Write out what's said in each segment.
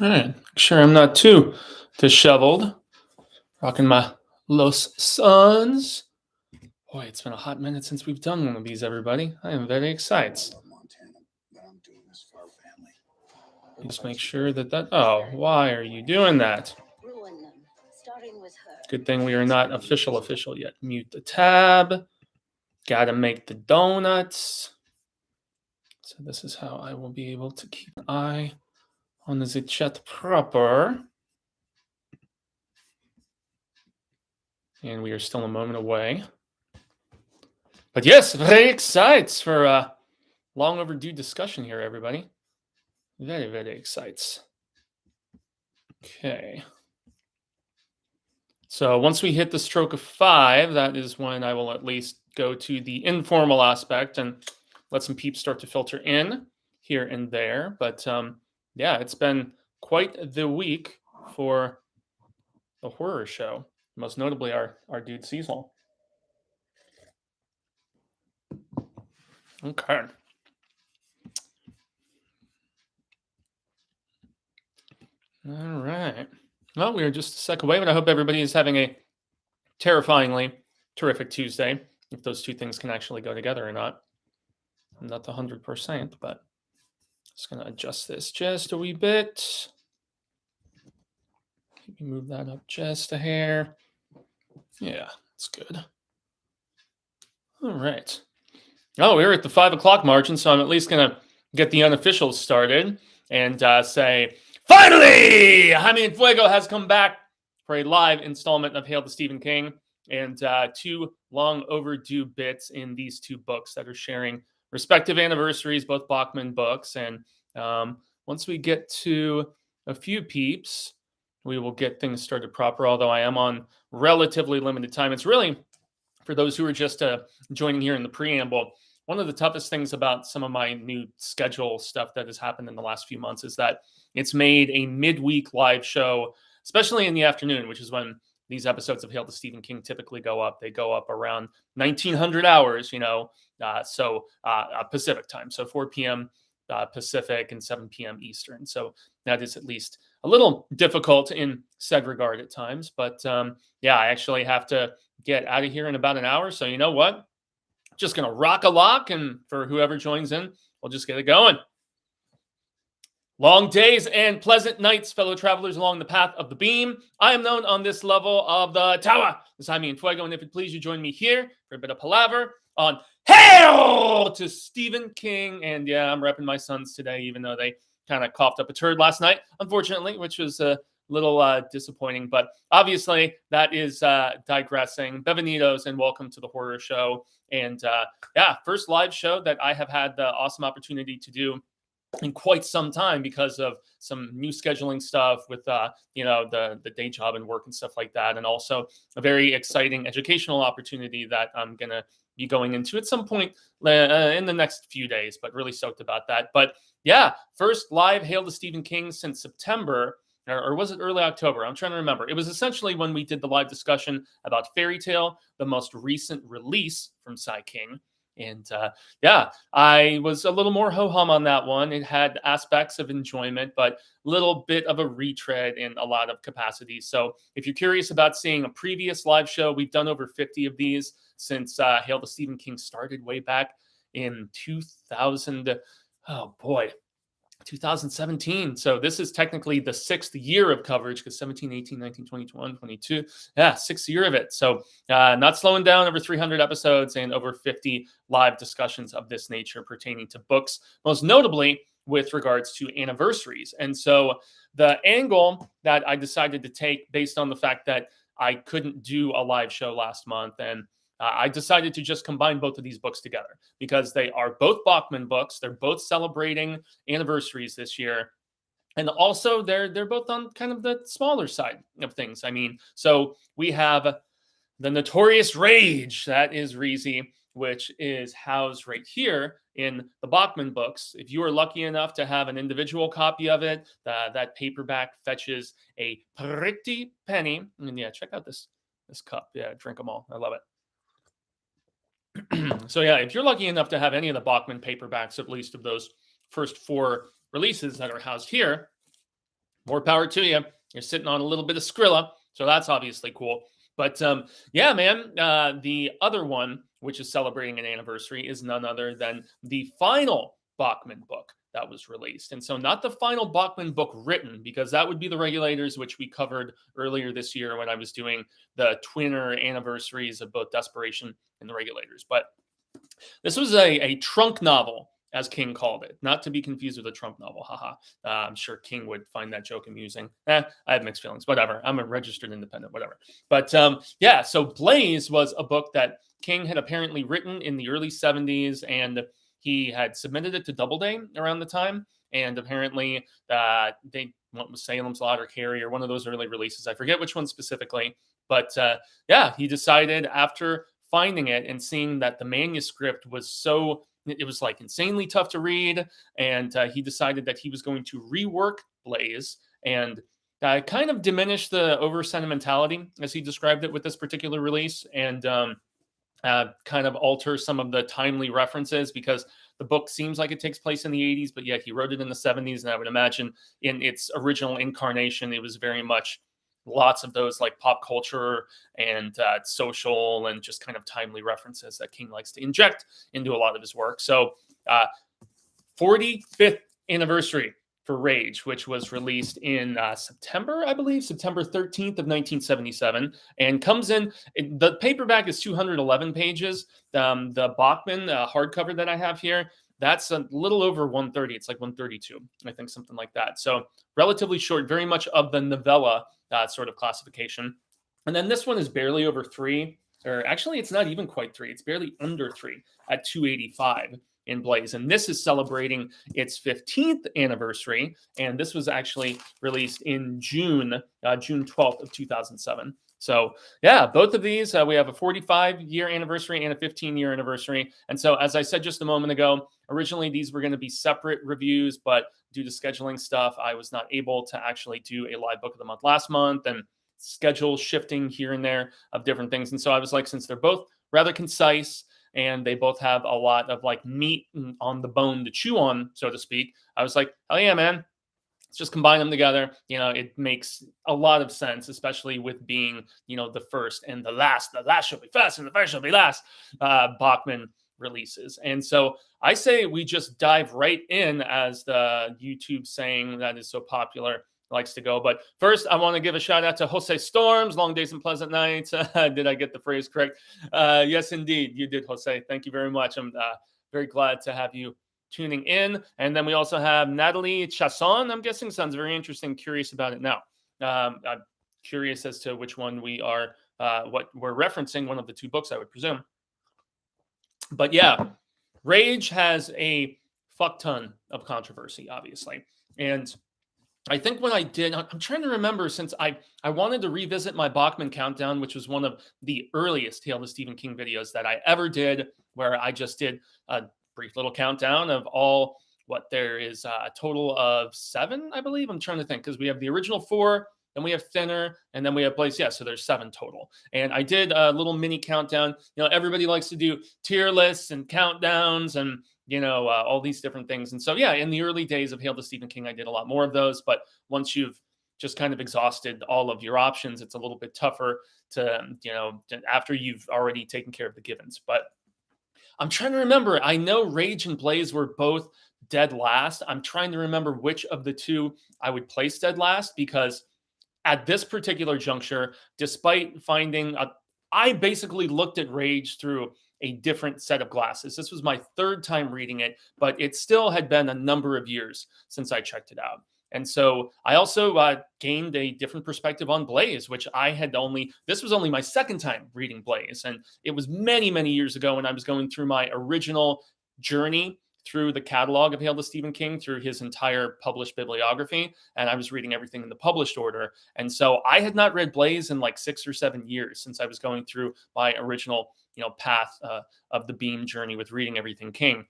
All right. Sure, I'm not too disheveled. Rocking my Los Suns. Boy, it's been a hot minute since we've done one of these, everybody. I am very excited. Just make sure that. Oh, why are you doing that? Good thing we are not official yet. Mute the tab. Gotta make the donuts. So this is how I will be able to keep an eye on the chat proper. And we are still a moment away. But yes, very excited for a long overdue discussion here, everybody. Very, very excited. Okay. So once we hit the stroke of 5, that is when I will at least go to the informal aspect and let some peeps start to filter in here and there. But yeah, it's been quite the week for the horror show, most notably our dude Cecil. Okay. All right. Well, we are just a sec away, but I hope everybody is having a terrifyingly terrific Tuesday, if those two things can actually go together or not. I'm not 100%, but just going to adjust this just a wee bit. Maybe move that up just a hair. Yeah, that's good. All right. Oh, we're at the 5 o'clock margin, so I'm at least going to get the unofficials started and say, finally, Jaime and Fuego has come back for a live installment of Hail to Stephen King, and 2 long overdue bits in these 2 books that are sharing respective anniversaries, both Bachman books. And once we get to a few peeps, we will get things started proper, although I am on relatively limited time. It's really, for those who are just joining here in the preamble, one of the toughest things about some of my new schedule stuff that has happened in the last few months is that it's made a midweek live show, especially in the afternoon, which is when these episodes of Hail to Stephen King typically go up. They go up around 1900 hours, Pacific time. So 4 p.m. Pacific and 7 p.m. Eastern. So that is at least a little difficult in said regard at times. But yeah, I actually have to get out of here in about an hour. So you know what? Just going to rock a lock. And for whoever joins in, we'll just get it going. Long days and pleasant nights, fellow travelers along the path of the beam. I am known on this level of the tower as Jaime and Fuego, and if it please you, join me here for a bit of palaver on Hail to Stephen King. And yeah, I'm repping my sons today, even though they kind of coughed up a turd last night, unfortunately, which was a little disappointing. But obviously, that is digressing. Bevenidos and welcome to the horror show. And yeah, first live show that I have had the awesome opportunity to do in quite some time because of some new scheduling stuff with the day job and work and stuff like that, and also a very exciting educational opportunity that I'm gonna be going into at some point in the next few days, but really stoked about that. But yeah, first live Hail to Stephen King since September, or was it early October? I'm trying to remember. It was essentially when we did the live discussion about Fairy Tale, the most recent release from Sai King. And yeah, I was a little more ho-hum on that one. It had aspects of enjoyment, but a little bit of a retread in a lot of capacities. So if you're curious about seeing a previous live show, we've done over 50 of these since Hail to Stephen King started way back in 2017. So this is technically the 6th year of coverage because 17, 18, 19, 20, 21, 22. Yeah, 6th year of it. So not slowing down, over 300 episodes and over 50 live discussions of this nature pertaining to books, most notably with regards to anniversaries. And so the angle that I decided to take based on the fact that I couldn't do a live show last month, and I decided to just combine both of these books together because they are both Bachman books. They're both celebrating anniversaries this year. And also they're both on kind of the smaller side of things. I mean, so we have The Notorious Rage, that is Reezy, which is housed right here in the Bachman books. If you are lucky enough to have an individual copy of it, that paperback fetches a pretty penny. And yeah, check out this cup. Yeah, drink them all. I love it. So yeah, if you're lucky enough to have any of the Bachman paperbacks, at least of those first 4 releases that are housed here, more power to you. You're sitting on a little bit of Skrilla, so that's obviously cool. But yeah, man, the other one, which is celebrating an anniversary, is none other than the final Bachman book that was released. And so not the final Bachman book written, because that would be The Regulators, which we covered earlier this year when I was doing the twinner anniversaries of both Desperation and The Regulators. But this was a trunk novel, as King called it, not to be confused with a Trump novel. Haha. I'm sure King would find that joke amusing. I have mixed feelings. Whatever. I'm a registered independent. Whatever. But yeah, so Blaze was a book that King had apparently written in the early 70s, and he had submitted it to Doubleday around the time. And apparently they went with Salem's Lot or Carrie or one of those early releases. I forget which one specifically. But yeah, he decided after finding it and seeing that the manuscript was so, it was like insanely tough to read, and he decided that he was going to rework Blaze and kind of diminish the over sentimentality, as he described it, with this particular release, and kind of alter some of the timely references, because the book seems like it takes place in the 80s, but yet he wrote it in the 70s, and I would imagine in its original incarnation, it was very much lots of those like pop culture and social and just kind of timely references that King likes to inject into a lot of his work. So 45th anniversary for Rage, which was released in September, I believe, September 13th of 1977, and comes in, the paperback is 211 pages. The Bachman hardcover that I have here, that's a little over 130. It's like 132, I think, something like that. So relatively short, very much of the novella sort of classification. And then this one is barely over 3, or actually it's not even quite 3. It's barely under 3 at 285 in Blaze. And this is celebrating its 15th anniversary. And this was actually released in June 12th of 2007. So yeah, both of these, we have a 45-year anniversary and a 15-year anniversary. And so, as I said just a moment ago, originally these were going to be separate reviews, but due to scheduling stuff, I was not able to actually do a live book of the month last month, and schedule shifting here and there of different things. And so I was like, since they're both rather concise and they both have a lot of like meat on the bone to chew on, so to speak, I was like, oh yeah, man, let's just combine them together. You know, it makes a lot of sense, especially with being, you know, the first and the last shall be first and the first shall be last Bachman releases. And so I say we just dive right in, as the YouTube saying that is so popular likes to go. But first, I want to give a shout out to Jose Storms, Long Days and Pleasant Nights. Did I get the phrase correct? Yes, indeed, you did, Jose. Thank you very much. I'm very glad to have you tuning in. And then we also have Natalie Chasson, I'm guessing. Sounds very interesting. Curious about it now. I'm curious as to which one we are, what we're referencing, one of the two books, I would presume. But yeah, Rage has a fuck ton of controversy, obviously. And I think when I did, I'm trying to remember, since I wanted to revisit my Bachman countdown, which was one of the earliest Hail to Stephen King videos that I ever did, where I just did a brief little countdown of all, what there is a total of 7, I believe. I'm trying to think, because we have the original 4, then we have Thinner, and then we have Blaze. Yeah, so there's 7 total. And I did a little mini countdown. You know, everybody likes to do tier lists and countdowns and, you know, all these different things. And so, yeah, in the early days of Hail to Stephen King, I did a lot more of those. But once you've just kind of exhausted all of your options, it's a little bit tougher to, you know, after you've already taken care of the givens. But I'm trying to remember. I know Rage and Blaze were both dead last. I'm trying to remember which of the two I would place dead last, because at this particular juncture, despite finding, I basically looked at Rage through a different set of glasses. This was my 3rd time reading it, but it still had been a number of years since I checked it out. And so I also gained a different perspective on Blaze, which this was only my 2nd time reading Blaze. And it was many, many years ago when I was going through my original journey through the catalog of Hail to Stephen King, through his entire published bibliography. And I was reading everything in the published order. And so I had not read Blaze in like 6 or 7 years since I was going through my original, you know, path of the Beam journey with reading everything King.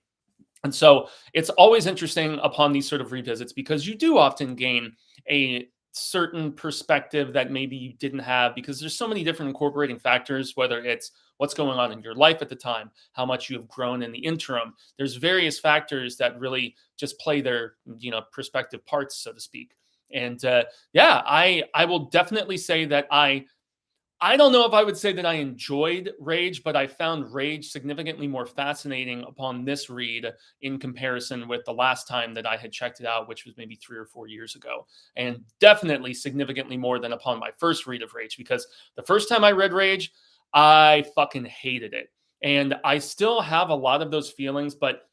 And so it's always interesting upon these sort of revisits, because you do often gain a certain perspective that maybe you didn't have, because there's so many different incorporating factors, whether it's what's going on in your life at the time, how much you have grown in the interim. There's various factors that really just play their, you know, perspective parts, so to speak. And yeah, I will definitely say that I don't know if I would say that I enjoyed Rage, but I found Rage significantly more fascinating upon this read in comparison with the last time that I had checked it out, which was maybe 3 or 4 years ago. And definitely significantly more than upon my first read of Rage, because the first time I read Rage, I fucking hated it. And I still have a lot of those feelings, but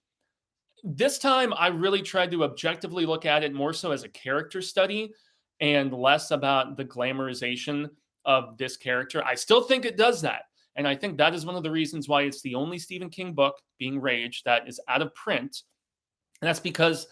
this time I really tried to objectively look at it more so as a character study and less about the glamorization of this character. I still think it does that. And I think that is one of the reasons why it's the only Stephen King book, being Rage, that is out of print. And that's because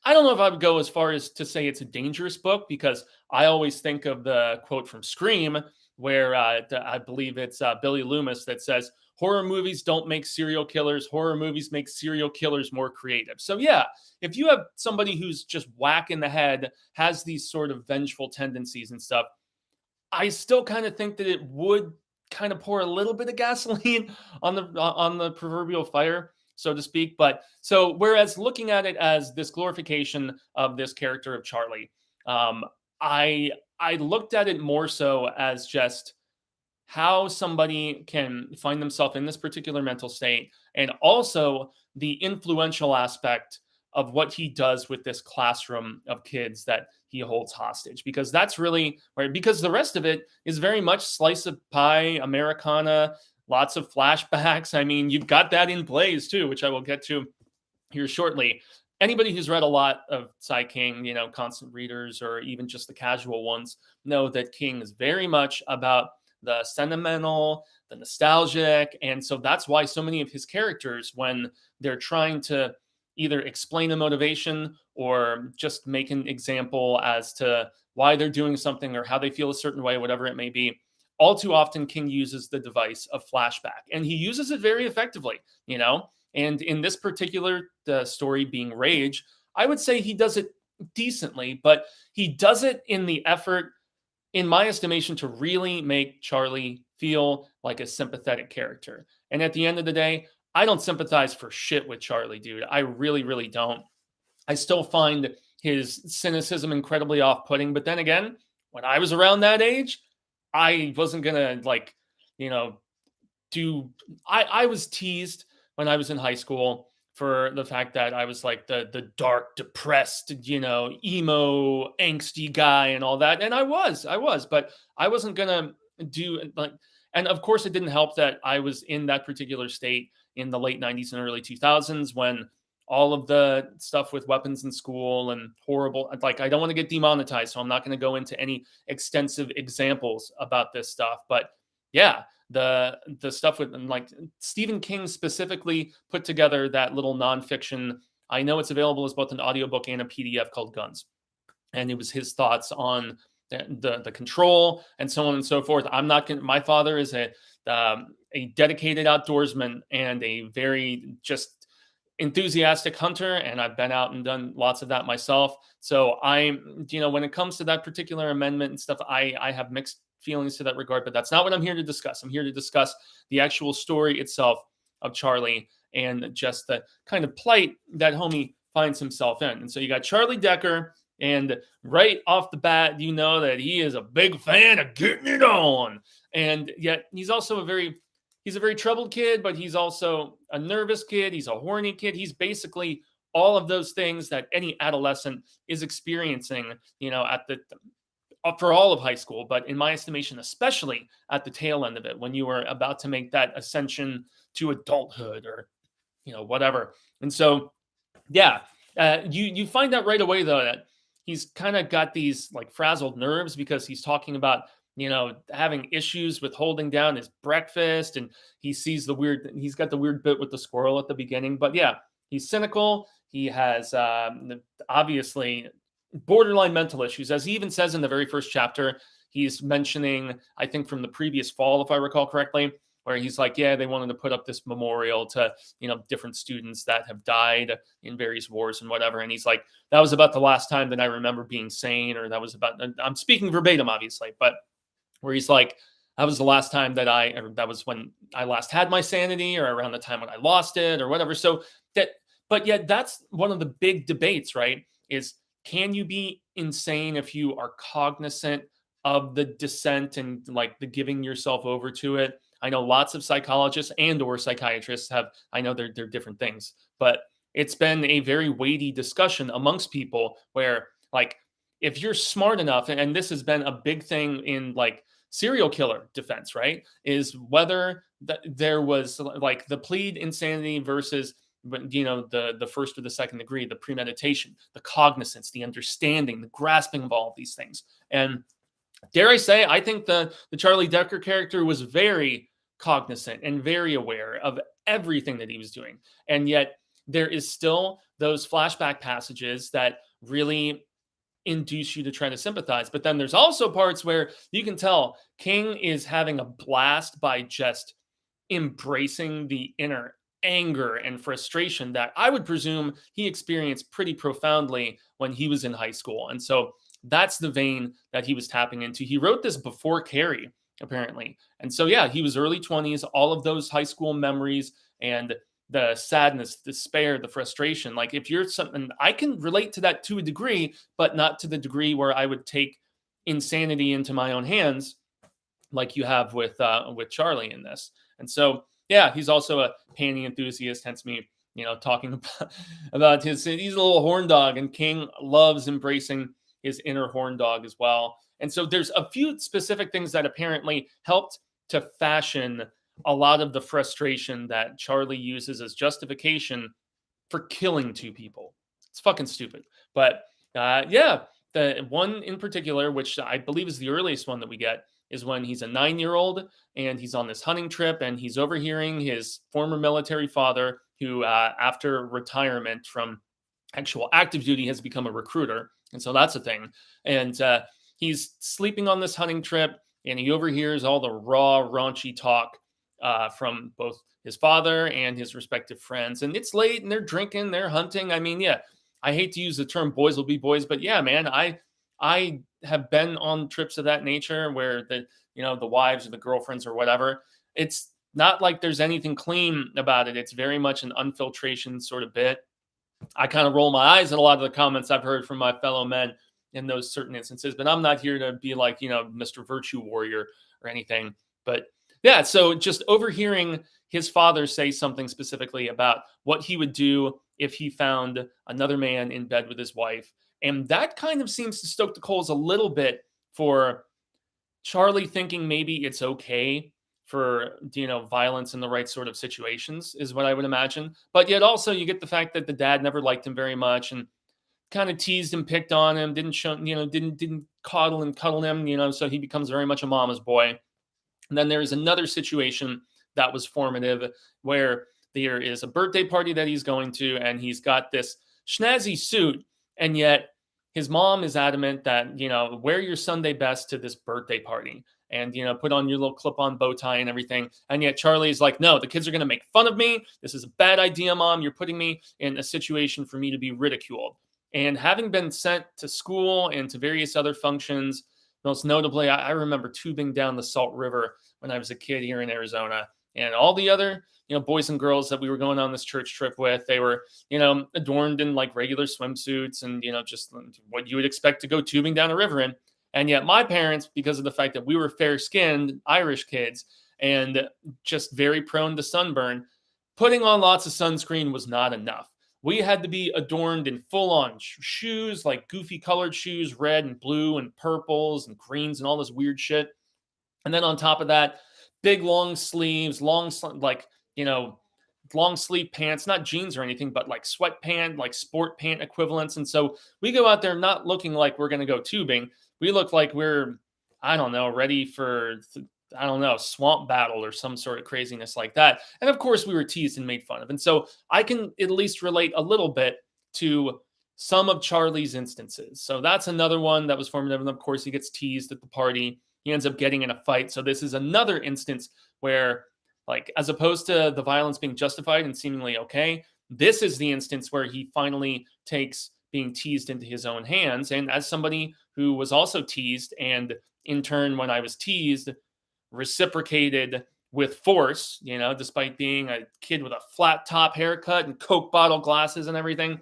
I don't know if I would go as far as to say it's a dangerous book, because I always think of the quote from Scream, where I believe it's Billy Loomis that says, horror movies don't make serial killers. Horror movies make serial killers more creative. So yeah, if you have somebody who's just whack in the head, has these sort of vengeful tendencies and stuff, I still kind of think that it would kind of pour a little bit of gasoline on the proverbial fire, so to speak. But so whereas looking at it as this glorification of this character of Charlie, I looked at it more so as just how somebody can find themselves in this particular mental state, and also the influential aspect of what he does with this classroom of kids that he holds hostage, because that's really right, because the rest of it is very much slice of pie Americana, lots of flashbacks. I mean, you've got that in plays too, which I will get to here shortly. Anybody who's read a lot of Sai King, constant readers or even just the casual ones, know that King is very much about the sentimental, the nostalgic. And so that's why so many of his characters, when they're trying to either explain a motivation or just make an example as to why they're doing something or how they feel a certain way, whatever it may be, all too often King uses the device of flashback, and he uses it very effectively, And in this particular story, being Rage, I would say he does it decently, but he does it in the effort, in my estimation, to really make Charlie feel like a sympathetic character. And at the end of the day, I don't sympathize for shit with Charlie, dude. I really, really don't. I still find his cynicism incredibly off-putting. But then again, when I was around that age, I wasn't gonna I was teased when I was in high school for the fact that I was like the dark, depressed, emo, angsty guy and all that. And I was, but I wasn't gonna do like, and of course it didn't help that I was in that particular state in the late 90s and early 2000s when all of the stuff with weapons in school and horrible, like, I don't want to get demonetized, so I'm not going to go into any extensive examples about this stuff. But yeah, the stuff with, like, Stephen King specifically put together that little nonfiction. I know it's available as both an audiobook and a PDF called Guns. And it was his thoughts on the control and so on and so forth. I'm not going to, my father is a dedicated outdoorsman and a very just enthusiastic hunter, and I've been out and done lots of that myself. So I'm, when it comes to that particular amendment and stuff, I have mixed feelings to that regard, but that's not what I'm here to discuss. I'm here to discuss the actual story itself of Charlie and just the kind of plight that homie finds himself in. And so you got Charlie Decker, and right off the bat, you know that he is a big fan of getting it on. And yet he's also he's a very troubled kid, but he's also a nervous kid. He's a horny kid. He's basically all of those things that any adolescent is experiencing, at for all of high school. But in my estimation, especially at the tail end of it, when you are about to make that ascension to adulthood or, whatever. And so, yeah, you find out right away, though, that he's kind of got these like frazzled nerves because he's talking about, having issues with holding down his breakfast, and he's got the weird bit with the squirrel at the beginning. But yeah, he's cynical. He has obviously borderline mental issues, as he even says in the very first chapter. He's mentioning, I think from the previous fall, if I recall correctly, where he's like, yeah, they wanted to put up this memorial to, different students that have died in various wars and whatever. And he's like, that was about the last time that I remember being sane, or that was about, I'm speaking verbatim, obviously, but where he's like, that was the last time that that was when I last had my sanity, or around the time when I lost it, or whatever. So but yet that's one of the big debates, right? Is, can you be insane if you are cognizant of the descent and like the giving yourself over to it. I know lots of psychologists and or psychiatrists have, I know they're different things, but it's been a very weighty discussion amongst people where like if you're smart enough, and this has been a big thing in like serial killer defense, right? Is whether there was like the plead insanity versus the first or the second degree, the premeditation, the cognizance, the understanding, the grasping of all of these things. And dare I say, I think the Charlie Decker character was very cognizant and very aware of everything that he was doing. And yet there is still those flashback passages that really induce you to try to sympathize. But then there's also parts where you can tell King is having a blast by just embracing the inner anger and frustration that I would presume he experienced pretty profoundly when he was in high school. And so that's the vein that he was tapping into. He wrote this before Carrie, apparently. And so, yeah, he was early 20s, all of those high school memories and the sadness, despair, the frustration. Like if you're something, I can relate to that to a degree, but not to the degree where I would take insanity into my own hands, like you have with Charlie in this. And so, yeah, he's also a painting enthusiast, hence me, talking about he's a little horn dog, and King loves embracing his inner horn dog as well. And so there's a few specific things that apparently helped to fashion a lot of the frustration that Charlie uses as justification for killing two people. It's fucking stupid. But yeah, the one in particular, which I believe is the earliest one that we get, is when he's a 9-year-old and he's on this hunting trip and he's overhearing his former military father, who after retirement from actual active duty has become a recruiter. And so that's a thing. And he's sleeping on this hunting trip and he overhears all the raw, raunchy talk from both his father and his respective friends. And it's late and they're drinking, they're hunting. I mean, yeah, I hate to use the term boys will be boys, but yeah, man, I have been on trips of that nature where the wives or the girlfriends or whatever, it's not like there's anything clean about it. It's very much an unfiltration sort of bit. I kind of roll my eyes at a lot of the comments I've heard from my fellow men in those certain instances, but I'm not here to be like, Mr. Virtue Warrior or anything. But yeah, so just overhearing his father say something specifically about what he would do if he found another man in bed with his wife. And that kind of seems to stoke the coals a little bit for Charlie thinking maybe it's okay for, violence in the right sort of situations is what I would imagine. But yet also you get the fact that the dad never liked him very much and kind of teased him, picked on him, didn't show, didn't coddle and cuddle him, so he becomes very much a mama's boy. And then there's another situation that was formative where there is a birthday party that he's going to, and he's got this snazzy suit, and yet his mom is adamant that, wear your Sunday best to this birthday party and, put on your little clip-on bow tie and everything. And yet Charlie's like, no, the kids are going to make fun of me. This is a bad idea, Mom. You're putting me in a situation for me to be ridiculed. And having been sent to school and to various other functions, most notably, I remember tubing down the Salt River when I was a kid here in Arizona. And all the other, boys and girls that we were going on this church trip with, they were, adorned in like regular swimsuits and, just what you would expect to go tubing down a river in. And yet my parents, because of the fact that we were fair-skinned Irish kids and just very prone to sunburn, putting on lots of sunscreen was not enough. We had to be adorned in full-on shoes, like goofy colored shoes, red and blue and purples and greens and all this weird shit. And then on top of that, big long sleeves, long sleeve pants, not jeans or anything, but like sweatpant, like sport pant equivalents. And so we go out there not looking like we're going to go tubing. We look like we're, ready for, swamp battle or some sort of craziness like that. And of course we were teased and made fun of. And so I can at least relate a little bit to some of Charlie's instances. So that's another one that was formative. And of course he gets teased at the party. He ends up getting in a fight. So this is another instance where, like, as opposed to the violence being justified and seemingly okay, this is the instance where he finally takes being teased into his own hands. And as somebody who was also teased, and in turn, when I was teased, reciprocated with force, despite being a kid with a flat top haircut and Coke bottle glasses and everything,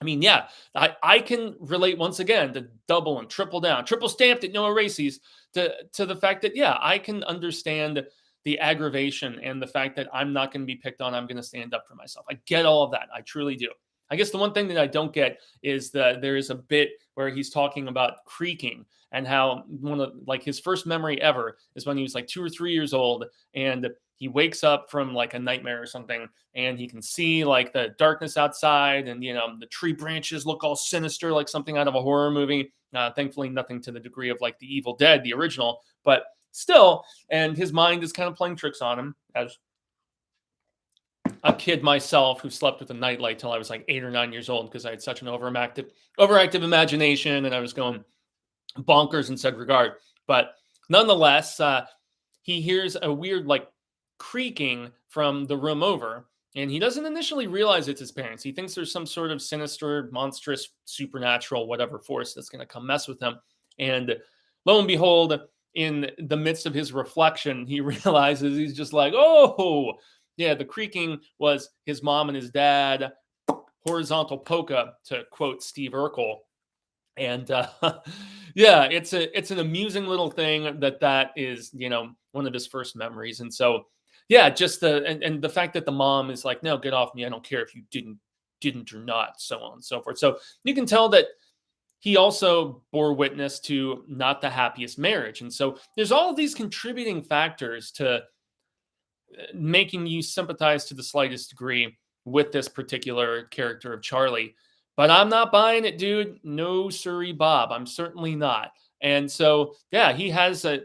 I mean, yeah, I can relate once again to double and triple down, triple stamped it, no erases, to the fact that, yeah, I can understand the aggravation and the fact that I'm not going to be picked on. I'm going to stand up for myself. I get all of that. I truly do. I guess the one thing that I don't get is that there is a bit where he's talking about creaking and how one of like his first memory ever is when he was like 2 or 3 years old and he wakes up from like a nightmare or something and he can see like the darkness outside and the tree branches look all sinister like something out of a horror movie. Thankfully nothing to the degree of like the Evil Dead, the original, but still, and his mind is kind of playing tricks on him as a kid myself who slept with a nightlight till I was like 8 or 9 years old because I had such an overactive imagination and I was going bonkers in said regard. But nonetheless, he hears a weird like creaking from the room over, and he doesn't initially realize it's his parents. He thinks there's some sort of sinister, monstrous, supernatural, whatever force that's going to come mess with him. And lo and behold, in the midst of his reflection, he realizes he's just like, oh, yeah, the creaking was his mom and his dad, horizontal polka, to quote Steve Urkel. And yeah, it's an amusing little thing that is, one of his first memories. And so, yeah, just and the fact that the mom is like, no, get off me. I don't care if you didn't or not, so on and so forth. So you can tell that he also bore witness to not the happiest marriage. And so there's all of these contributing factors to making you sympathize to the slightest degree with this particular character of Charlie. But I'm not buying it, dude. No, sirree, Bob. I'm certainly not. And so, yeah, he has a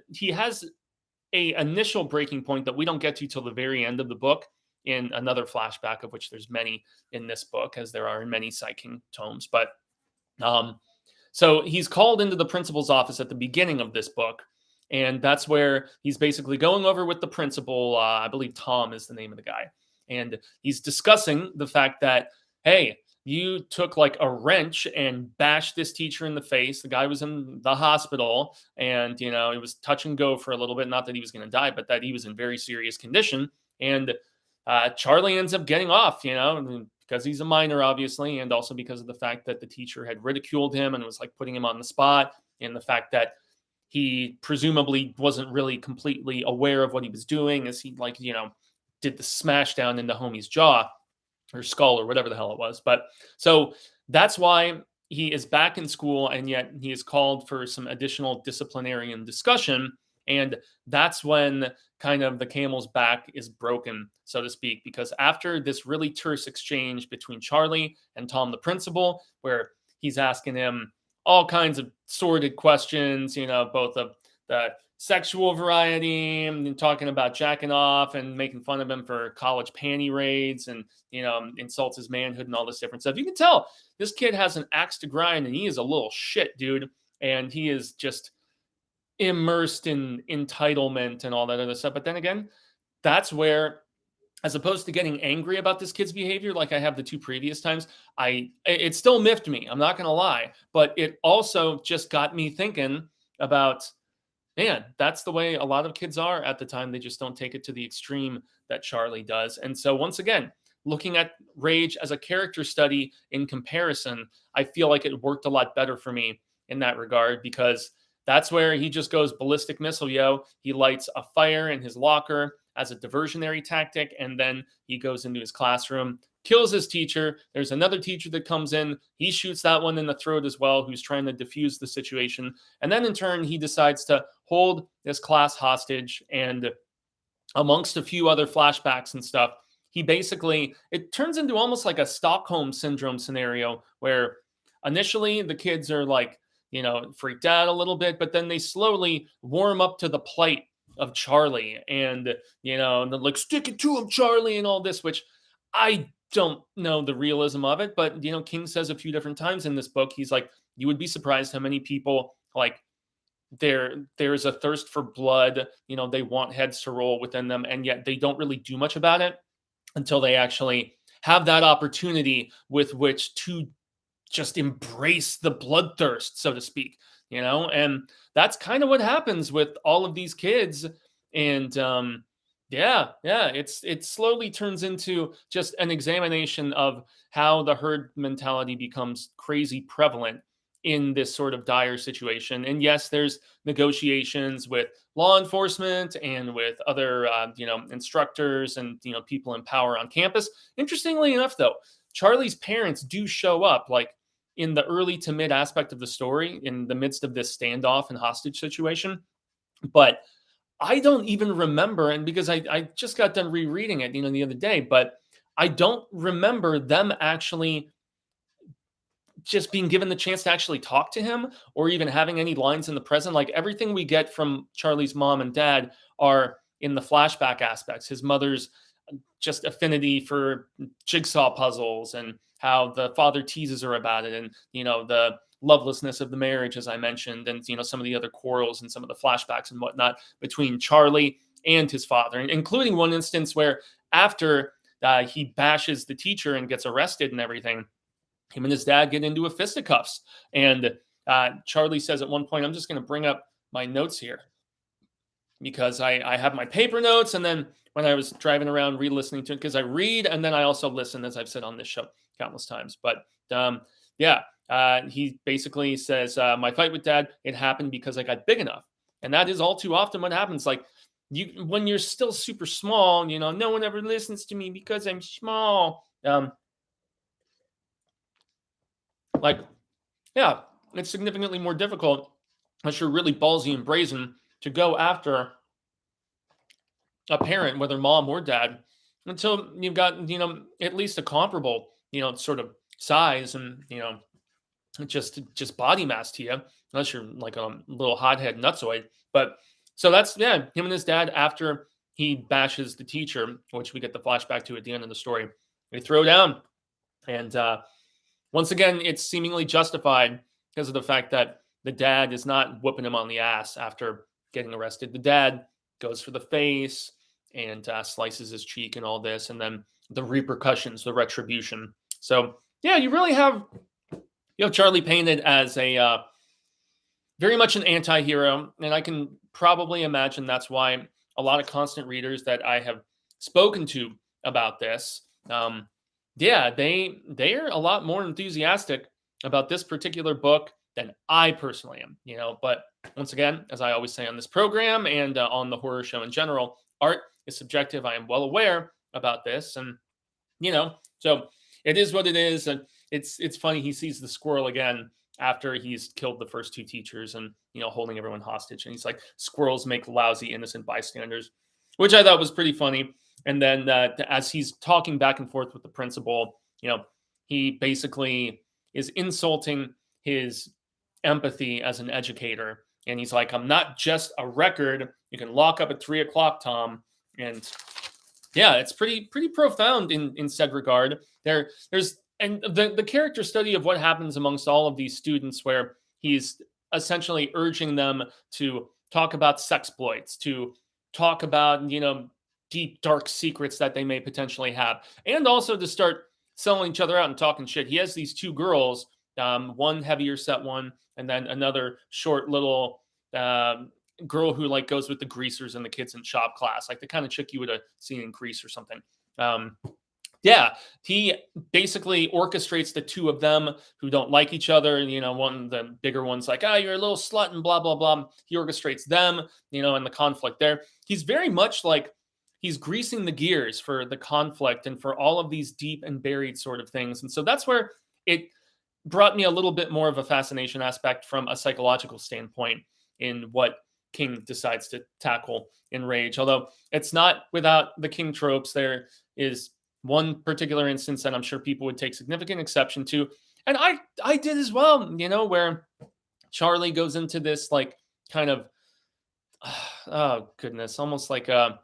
initial breaking point that we don't get to till the very end of the book in another flashback, of which there's many in this book, as there are in many Sai King tomes. But so he's called into the principal's office at the beginning of this book. And that's where he's basically going over with the principal. I believe Tom is the name of the guy. And he's discussing the fact that, hey, you took like a wrench and bashed this teacher in the face. The guy was in the hospital and, it was touch and go for a little bit. Not that he was going to die, but that he was in very serious condition. And Charlie ends up getting off, because he's a minor, obviously. And also because of the fact that the teacher had ridiculed him and was like putting him on the spot. And the fact that he presumably wasn't really completely aware of what he was doing as he did the smash down into homie's jaw or skull or whatever the hell it was. But so that's why he is back in school, and yet he is called for some additional disciplinarian discussion. And that's when kind of the camel's back is broken, so to speak, because after this really terse exchange between Charlie and Tom, the principal, where he's asking him all kinds of sordid questions, both of the sexual variety and talking about jacking off and making fun of him for college panty raids and, insults his manhood and all this different stuff. You can tell this kid has an axe to grind and he is a little shit, dude. And he is just immersed in entitlement and all that other stuff. But then again, that's where, as opposed to getting angry about this kid's behavior like I have the two previous times, it still miffed me. I'm not going to lie. But it also just got me thinking about, man, that's the way a lot of kids are at the time. They just don't take it to the extreme that Charlie does. And so once again, looking at Rage as a character study in comparison, I feel like it worked a lot better for me in that regard, because that's where he just goes ballistic missile, yo. He lights a fire in his locker as a diversionary tactic, and then he goes into his classroom, kills his teacher. There's another teacher that comes in. He shoots that one in the throat as well, who's trying to defuse the situation. And then in turn, he decides to hold this class hostage. And amongst a few other flashbacks and stuff, it turns into almost like a Stockholm syndrome scenario where initially the kids are like, freaked out a little bit, but then they slowly warm up to the plight of Charlie and, and they're like, stick it to him, Charlie, and all this, which I don't know the realism of it. But, King says a few different times in this book, he's like, you would be surprised how many people like there's a thirst for blood. They want heads to roll within them, and yet they don't really do much about it until they actually have that opportunity with which to just embrace the bloodthirst, so to speak, and that's kind of what happens with all of these kids. And Yeah. It slowly turns into just an examination of how the herd mentality becomes crazy prevalent in this sort of dire situation. And yes, there's negotiations with law enforcement and with other, instructors and people in power on campus. Interestingly enough, though, Charlie's parents do show up, like in the early to mid aspect of the story, in the midst of this standoff and hostage situation. But I don't even remember, and because I just got done rereading it, the other day, but I don't remember them actually just being given the chance to actually talk to him or even having any lines in the present. Like everything we get from Charlie's mom and dad are in the flashback aspects. His mother's just affinity for jigsaw puzzles and how the father teases her about it, and the lovelessness of the marriage, as I mentioned, and some of the other quarrels and some of the flashbacks and whatnot between Charlie and his father, including one instance where after he bashes the teacher and gets arrested and everything, him and his dad get into a fisticuffs. And Charlie says at one point, I'm just going to bring up my notes here because I have my paper notes. And then when I was driving around re-listening to it, because I read and then I also listen, as I've said on this show countless times. But he basically says, my fight with dad, it happened because I got big enough. And that is all too often what happens. Like when you're still super small, no one ever listens to me because I'm small. It's significantly more difficult unless you're really ballsy and brazen to go after a parent, whether mom or dad, until you've got, at least a comparable, sort of size and, just body mass to you, unless you're like a little hothead nutsoid. But so that's, him and his dad, after he bashes the teacher, which we get the flashback to at the end of the story, they throw down. And once again, it's seemingly justified because of the fact that the dad is not whooping him on the ass after getting arrested. The dad goes for the face and slices his cheek and all this, and then the repercussions, the retribution. So you really have Charlie painted as a very much an anti-hero, and I can probably imagine that's why a lot of constant readers that I have spoken to about this, they're a lot more enthusiastic about this particular book than I personally am, But once again, as I always say on this program and on the horror show in general, art is subjective. I am well aware about this, and so it is what it is. And it's funny, he sees the squirrel again after he's killed the first two teachers and holding everyone hostage, and he's like, squirrels make lousy innocent bystanders, which I thought was pretty funny. And then as he's talking back and forth with the principal, he basically is insulting his empathy as an educator. And he's like, I'm not just a record you can lock up at 3:00, Tom. And it's pretty profound in said regard. There's the character study of what happens amongst all of these students, where he's essentially urging them to talk about sexploits, to talk about, deep, dark secrets that they may potentially have, and also to start selling each other out and talking shit. He has these two girls, one heavier set one, and then another short little girl who like goes with the greasers and the kids in shop class, like the kind of chick you would have seen in Grease or something. He basically orchestrates the two of them who don't like each other. And, one of the bigger one's like, you're a little slut and blah, blah, blah. He orchestrates them, and the conflict there. He's very much like he's greasing the gears for the conflict and for all of these deep and buried sort of things. And so that's where it brought me a little bit more of a fascination aspect from a psychological standpoint in what King decides to tackle in Rage. Although it's not without the King tropes. There is one particular instance that I'm sure people would take significant exception to. And I did as well, where Charlie goes into this like kind of, oh goodness, almost like a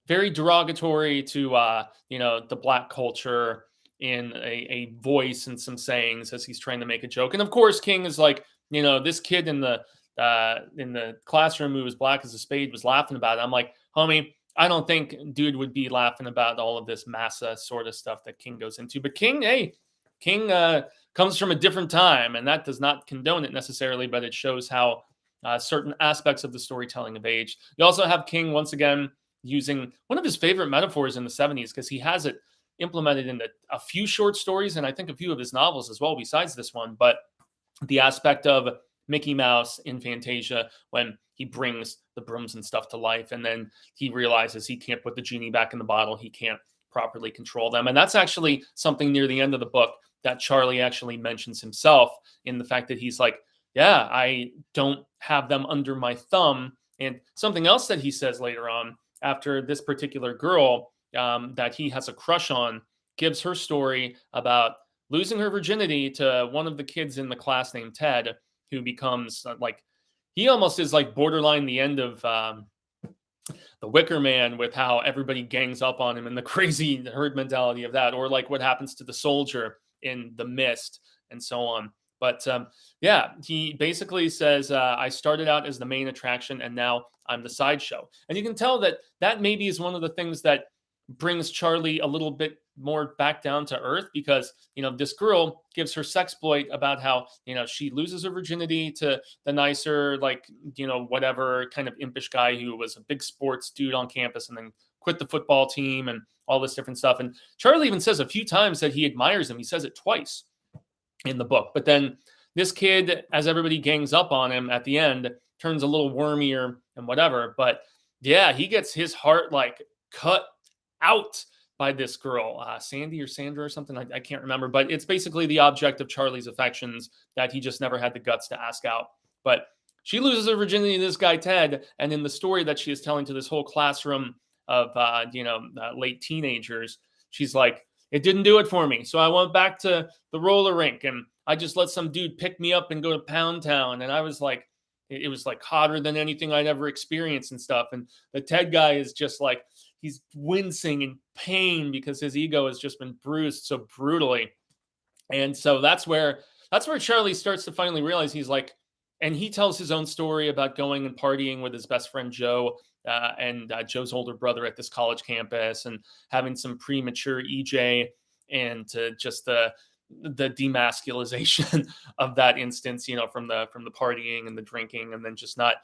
very derogatory to, the Black culture in a voice and some sayings as he's trying to make a joke. And of course, King is like, this kid in the classroom who was black as a spade was laughing about it. I'm like, homie, I don't think dude would be laughing about all of this massa sort of stuff that King goes into. But King comes from a different time, and that does not condone it necessarily, but it shows how certain aspects of the storytelling of age. You also have King once again using one of his favorite metaphors in the 70s, because he has it implemented in a few short stories and I think a few of his novels as well, besides this one. But the aspect of Mickey Mouse in Fantasia when he brings the brooms and stuff to life, and then he realizes he can't put the genie back in the bottle. He can't properly control them. And that's actually something near the end of the book that Charlie actually mentions himself, in the fact that he's like, yeah, I don't have them under my thumb. And something else that he says later on, after this particular girl that he has a crush on gives her story about losing her virginity to one of the kids in the class named Ted, who becomes like, he almost is like borderline the end of the Wicker Man, with how everybody gangs up on him and the crazy herd mentality of that, or like what happens to the soldier in The Mist and so on. But yeah, he basically says, I started out as the main attraction and now I'm the sideshow. And you can tell that that maybe is one of the things that brings Charlie a little bit more back down to earth, because, you know, this girl gives her sexploit about how, you know, she loses her virginity to the nicer, like, you know, whatever kind of impish guy who was a big sports dude on campus and then quit the football team and all this different stuff. And Charlie even says a few times that he admires him. He says it twice in the book. But then this kid, as everybody gangs up on him at the end, turns a little wormier and whatever. But yeah, he gets his heart like cut out by this girl, Sandy or Sandra or something. I can't remember, but it's basically the object of Charlie's affections that he just never had the guts to ask out. But she loses her virginity to this guy, Ted. And in the story that she is telling to this whole classroom of, late teenagers, she's like, it didn't do it for me. So I went back to the roller rink and I just let some dude pick me up and go to Pound Town. And I was like, it was like hotter than anything I'd ever experienced and stuff. And the Ted guy is just like, he's wincing in pain because his ego has just been bruised so brutally. And so that's where Charlie starts to finally realize, he's like, and he tells his own story about going and partying with his best friend Joe and Joe's older brother at this college campus, and having some premature EJ, and just the demasculization of that instance, you know, from the partying and the drinking, and then just not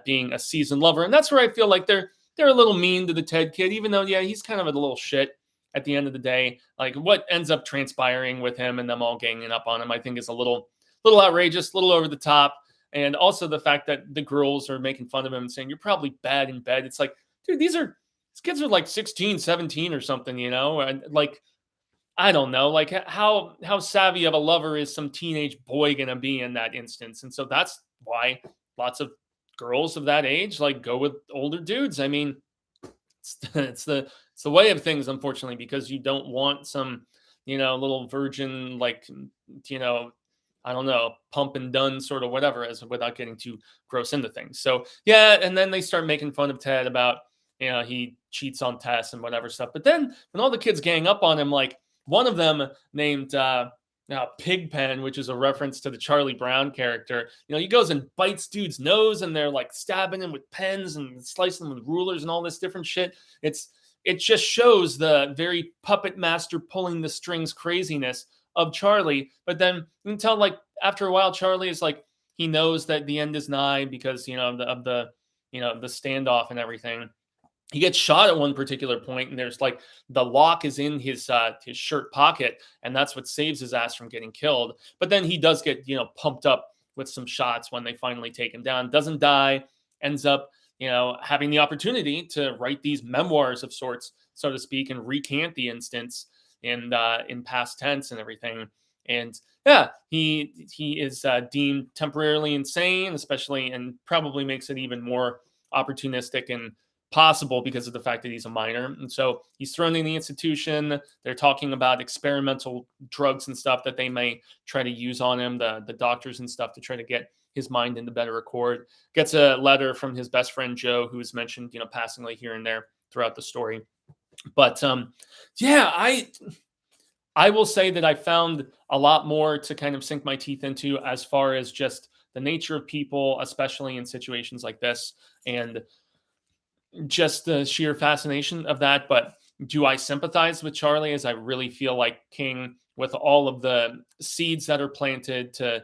being a seasoned lover. And that's where I feel like they're a little mean to the Ted kid, even though, yeah, he's kind of a little shit at the end of the day. Like what ends up transpiring with him and them all ganging up on him, I think is a little outrageous, a little over the top. And also the fact that the girls are making fun of him and saying, you're probably bad in bed. It's like, dude, these kids are like 16, 17 or something, you know? And like, I don't know, like how savvy of a lover is some teenage boy going to be in that instance? And so that's why lots of girls of that age like go with older dudes. I mean, it's the way of things, unfortunately, because you don't want some, you know, little virgin, like, you know, I don't know, pump and done sort of whatever, as without getting too gross into things. So yeah, and then they start making fun of Ted about, you know, he cheats on Tess and whatever stuff. But then when all the kids gang up on him, like one of them named Pigpen, which is a reference to the Charlie Brown character, you know, he goes and bites dude's nose and they're like stabbing him with pens and slicing him with rulers and all this different shit. It just shows the very puppet master pulling the strings craziness of Charlie. But then you can tell, like, after a while, Charlie is like, he knows that the end is nigh because, you know, of the standoff and everything. He gets shot at one particular point, and there's like the lock is in his shirt pocket, and that's what saves his ass from getting killed. But then he does get, you know, pumped up with some shots when they finally take him down. Doesn't die, ends up, you know, having the opportunity to write these memoirs of sorts, so to speak, and recant the instance in past tense and everything. And yeah, he is deemed temporarily insane, especially, and probably makes it even more opportunistic and possible because of the fact that he's a minor. And so he's thrown in the institution. They're talking about experimental drugs and stuff that they may try to use on him, the doctors and stuff, to try to get his mind into better accord. Gets a letter from his best friend Joe, who is mentioned, you know, passingly here and there throughout the story. But yeah, I will say that I found a lot more to kind of sink my teeth into as far as just the nature of people, especially in situations like this, and just the sheer fascination of that. But do I sympathize with Charlie, as I really feel like King, with all of the seeds that are planted to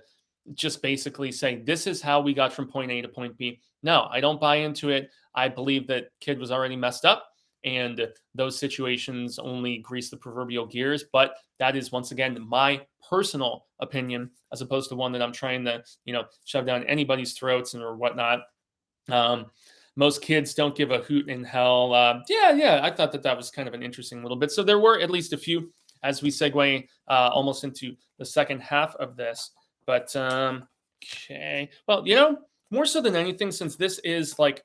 just basically say, this is how we got from point A to point B. No, I don't buy into it. I believe that kid was already messed up, and those situations only grease the proverbial gears. But that is, once again, my personal opinion, as opposed to one that I'm trying to, shove down anybody's throats or whatnot. Most kids don't give a hoot in hell. Yeah, I thought that was kind of an interesting little bit. So there were at least a few as we segue almost into the second half of this. But okay, well, more so than anything, since this is like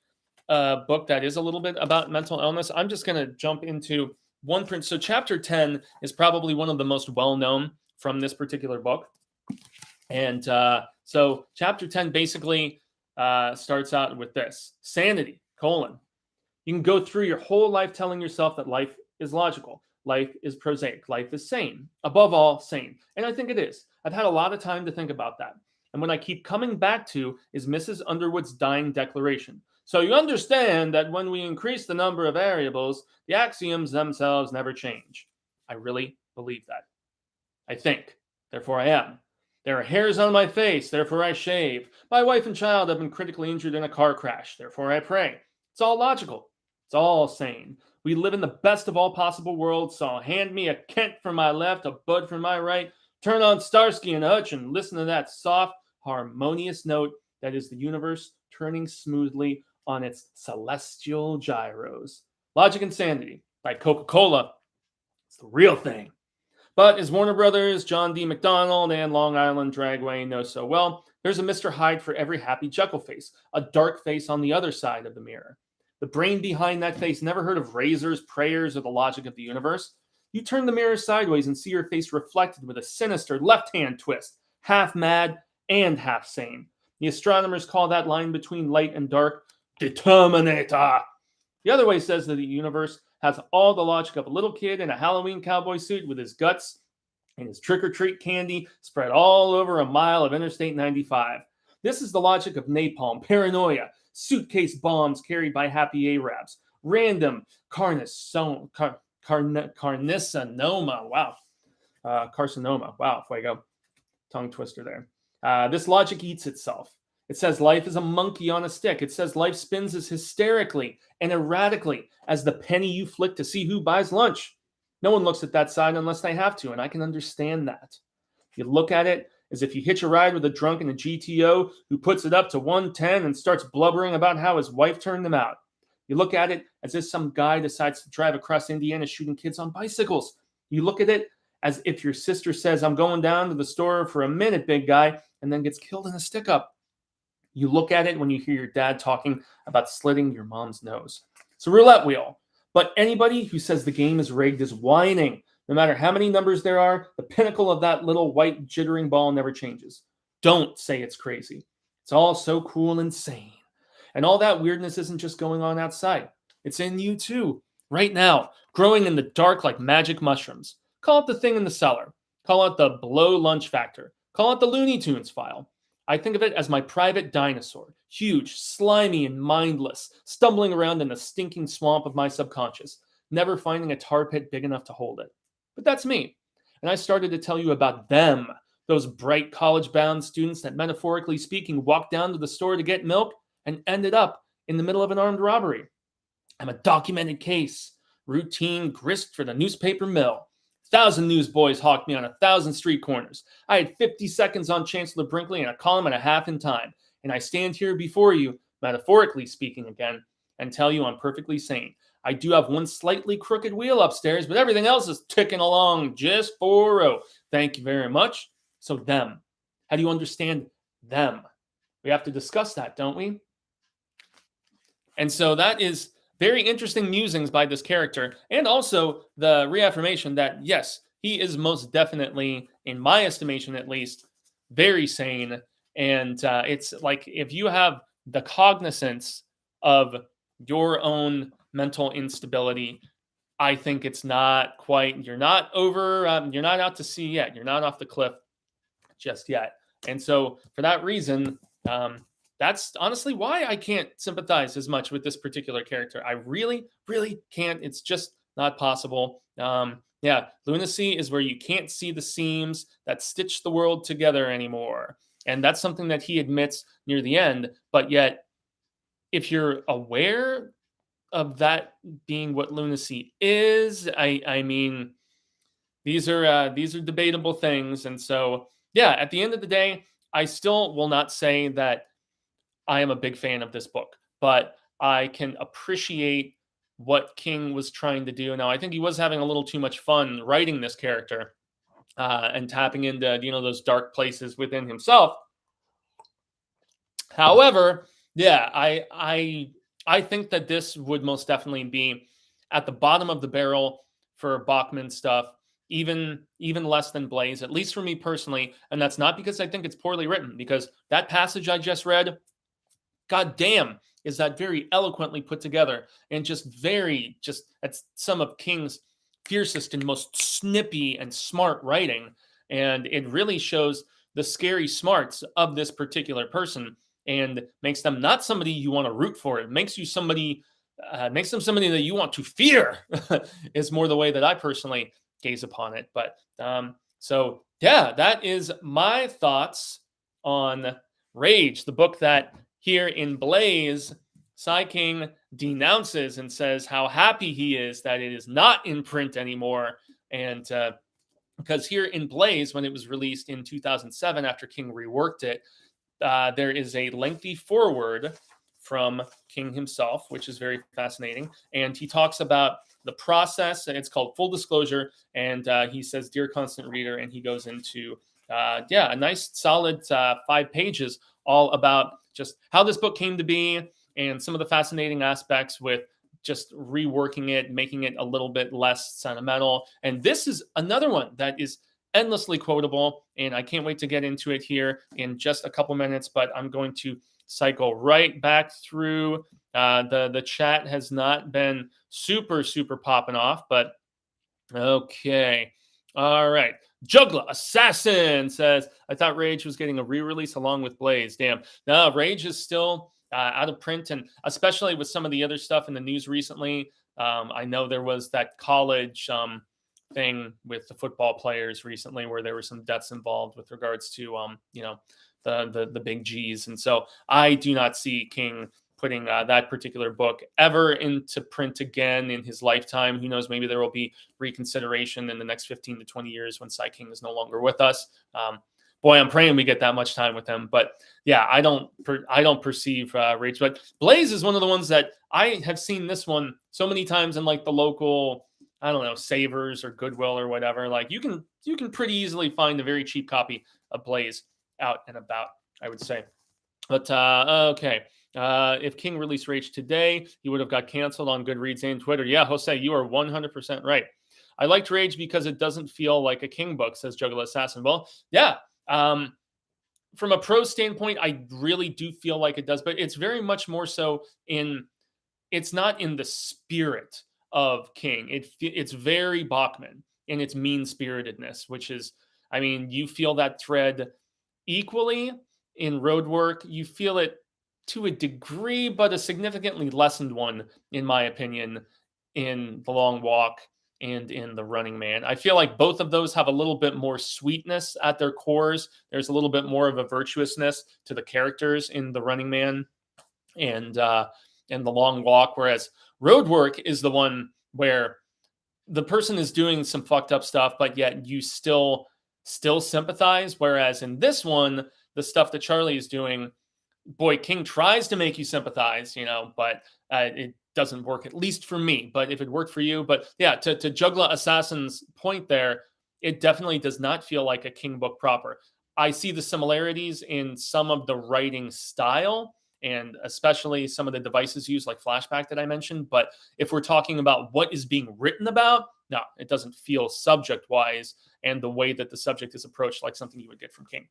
a book that is a little bit about mental illness, I'm just going to jump into one print. So chapter 10 is probably one of the most well-known from this particular book. And so chapter 10 basically starts out with this: sanity, : you can go through your whole life telling yourself that life is logical, life is prosaic, life is sane, above all sane. And I think it is. I've had a lot of time to think about that. And what I keep coming back to is Mrs. Underwood's dying declaration. So you understand that when we increase the number of variables, the axioms themselves never change. I really believe that. I think, therefore I am. There are hairs on my face, therefore I shave. My wife and child have been critically injured in a car crash, therefore I pray. It's all logical. It's all sane. We live in the best of all possible worlds, so hand me a Kent from my left, a Bud from my right, turn on Starsky and Hutch and listen to that soft, harmonious note that is the universe turning smoothly on its celestial gyros. Logic and sanity, like Coca-Cola, it's the real thing. But as Warner Brothers, John D. McDonald, and Long Island Dragway know so well, there's a Mr. Hyde for every happy Jekyll face, a dark face on the other side of the mirror. The brain behind that face never heard of razors, prayers, or the logic of the universe. You turn the mirror sideways and see your face reflected with a sinister left-hand twist, half mad and half sane. The astronomers call that line between light and dark determinator. The other way says that the universe has all the logic of a little kid in a Halloween cowboy suit with his guts and his trick-or-treat candy spread all over a mile of Interstate 95. This is the logic of napalm, paranoia, suitcase bombs carried by happy Arabs, random carcinoma. Wow. Carcinoma. Wow, Fuego. Tongue twister there. This logic eats itself. It says life is a monkey on a stick. It says life spins as hysterically and erratically as the penny you flick to see who buys lunch. No one looks at that side unless they have to, and I can understand that. You look at it as if you hitch a ride with a drunk in a GTO who puts it up to 110 and starts blubbering about how his wife turned him out. You look at it as if some guy decides to drive across Indiana shooting kids on bicycles. You look at it as if your sister says, "I'm going down to the store for a minute, big guy," and then gets killed in a stick-up. You look at it when you hear your dad talking about slitting your mom's nose. It's a roulette wheel. But anybody who says the game is rigged is whining. No matter how many numbers there are, the pinnacle of that little white jittering ball never changes. Don't say it's crazy. It's all so cool and sane. And all that weirdness isn't just going on outside. It's in you too, right now, growing in the dark like magic mushrooms. Call it the thing in the cellar. Call it the below lunch factor. Call it the Looney Tunes file. I think of it as my private dinosaur, huge, slimy, and mindless, stumbling around in the stinking swamp of my subconscious, never finding a tar pit big enough to hold it. But that's me. And I started to tell you about them, those bright college-bound students that, metaphorically speaking, walked down to the store to get milk and ended up in the middle of an armed robbery. I'm a documented case, routine grist for the newspaper mill. 1,000 newsboys hawked me on 1,000 street corners. I had 50 seconds on Chancellor Brinkley and a column and a half in time. And I stand here before you, metaphorically speaking again, and tell you I'm perfectly sane. I do have one slightly crooked wheel upstairs, but everything else is ticking along just for Thank you very much. So them. How do you understand them? We have to discuss that, don't we? And so that is very interesting musings by this character, and also the reaffirmation that, yes, he is most definitely, in my estimation at least, very sane. And it's like, if you have the cognizance of your own mental instability, I think it's not quite, you're not out to sea yet. You're not off the cliff just yet. And so for that reason, that's honestly why I can't sympathize as much with this particular character. I really, really can't. It's just not possible. Lunacy is where you can't see the seams that stitch the world together anymore. And that's something that he admits near the end. But yet, if you're aware of that being what lunacy is, I mean, these are debatable things. And so, yeah, at the end of the day, I still will not say that I am a big fan of this book, but I can appreciate what King was trying to do. Now, I think he was having a little too much fun writing this character and tapping into those dark places within himself. However, yeah, I think that this would most definitely be at the bottom of the barrel for Bachman stuff, even less than Blaze, at least for me personally. And that's not because I think it's poorly written, because that passage I just read, god damn, is that very eloquently put together and just that's some of King's fiercest and most snippy and smart writing. And it really shows the scary smarts of this particular person and makes them not somebody you want to root for. It makes them somebody that you want to fear is more the way that I personally gaze upon it. But so yeah, that is my thoughts on Rage, the book that here in Blaze, Sai King denounces and says how happy he is that it is not in print anymore. And because here in Blaze, when it was released in 2007, after King reworked it, there is a lengthy foreword from King himself, which is very fascinating. And he talks about the process, and it's called Full Disclosure. And he says, "Dear constant reader," and he goes into, a nice solid 5 pages all about just how this book came to be and some of the fascinating aspects with just reworking it, making it a little bit less sentimental. And this is another one that is endlessly quotable, and I can't wait to get into it here in just a couple minutes, but I'm going to cycle right back through. The chat has not been super popping off, but okay. All right. Juggler Assassin says, "I thought Rage was getting a re-release along with Blaze." Damn. No, Rage is still out of print, and especially with some of the other stuff in the news recently. I know there was that college thing with the football players recently where there were some deaths involved with regards to the big G's. And so I do not see King putting that particular book ever into print again in his lifetime. Who knows? Maybe there will be reconsideration in the next 15 to 20 years when Sai King is no longer with us. Boy, I'm praying we get that much time with him. But yeah, I don't perceive Rage. But Blaze is one of the ones that I have seen this one so many times in like the local, I don't know, Savers or Goodwill or whatever. Like you can pretty easily find a very cheap copy of Blaze out and about, I would say. But okay. If King released Rage today, he would have got canceled on Goodreads and Twitter. Yeah, Jose, you are 100% right. I liked Rage because it doesn't feel like a King book, says Juggler Assassin. Well, yeah. From a pro standpoint, I really do feel like it does, but it's very much more so it's not in the spirit of King. It's very Bachman in its mean-spiritedness, which is, I mean, you feel that thread equally in Roadwork. You feel it to a degree, but a significantly lessened one, in my opinion, in The Long Walk and in The Running Man. I feel like both of those have a little bit more sweetness at their cores. There's a little bit more of a virtuousness to the characters in The Running Man and The Long Walk, whereas Roadwork is the one where the person is doing some fucked up stuff, but yet you still sympathize. Whereas in this one, the stuff that Charlie is doing, boy, King tries to make you sympathize, but it doesn't work, at least for me. But if it worked for you, but yeah, to Juggler Assassin's point there, it definitely does not feel like a King book proper. I see the similarities in some of the writing style and especially some of the devices used, like flashback that I mentioned. But if we're talking about what is being written about, no, it doesn't feel subject-wise and the way that the subject is approached like something you would get from King.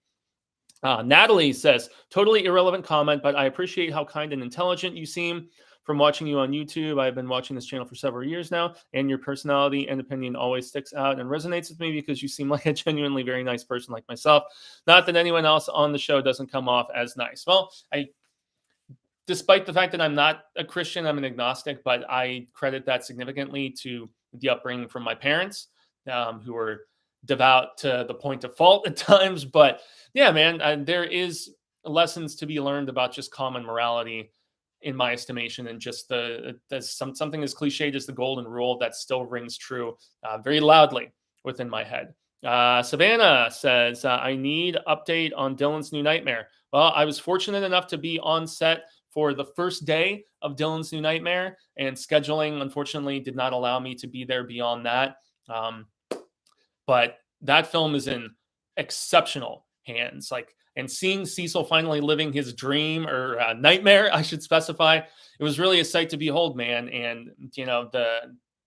Natalie says, "Totally irrelevant comment, but I appreciate how kind and intelligent you seem. From watching you on YouTube, I've been watching this channel for several years now, and your personality and opinion always sticks out and resonates with me because you seem like a genuinely very nice person like myself. Not that anyone else on the show doesn't come off as nice." Well, despite the fact that I'm not a Christian, I'm an agnostic, but I credit that significantly to the upbringing from my parents, who were devout to the point of fault at times. But yeah, man, there is lessons to be learned about just common morality, in my estimation, and just something as cliched as the golden rule that still rings true very loudly within my head. Savannah says, I need update on Dylan's new nightmare. Well, I was fortunate enough to be on set for the first day of Dylan's new nightmare, and scheduling, unfortunately, did not allow me to be there beyond that. But that film is in exceptional hands. And seeing Cecil finally living his dream, or nightmare, I should specify, it was really a sight to behold, man. And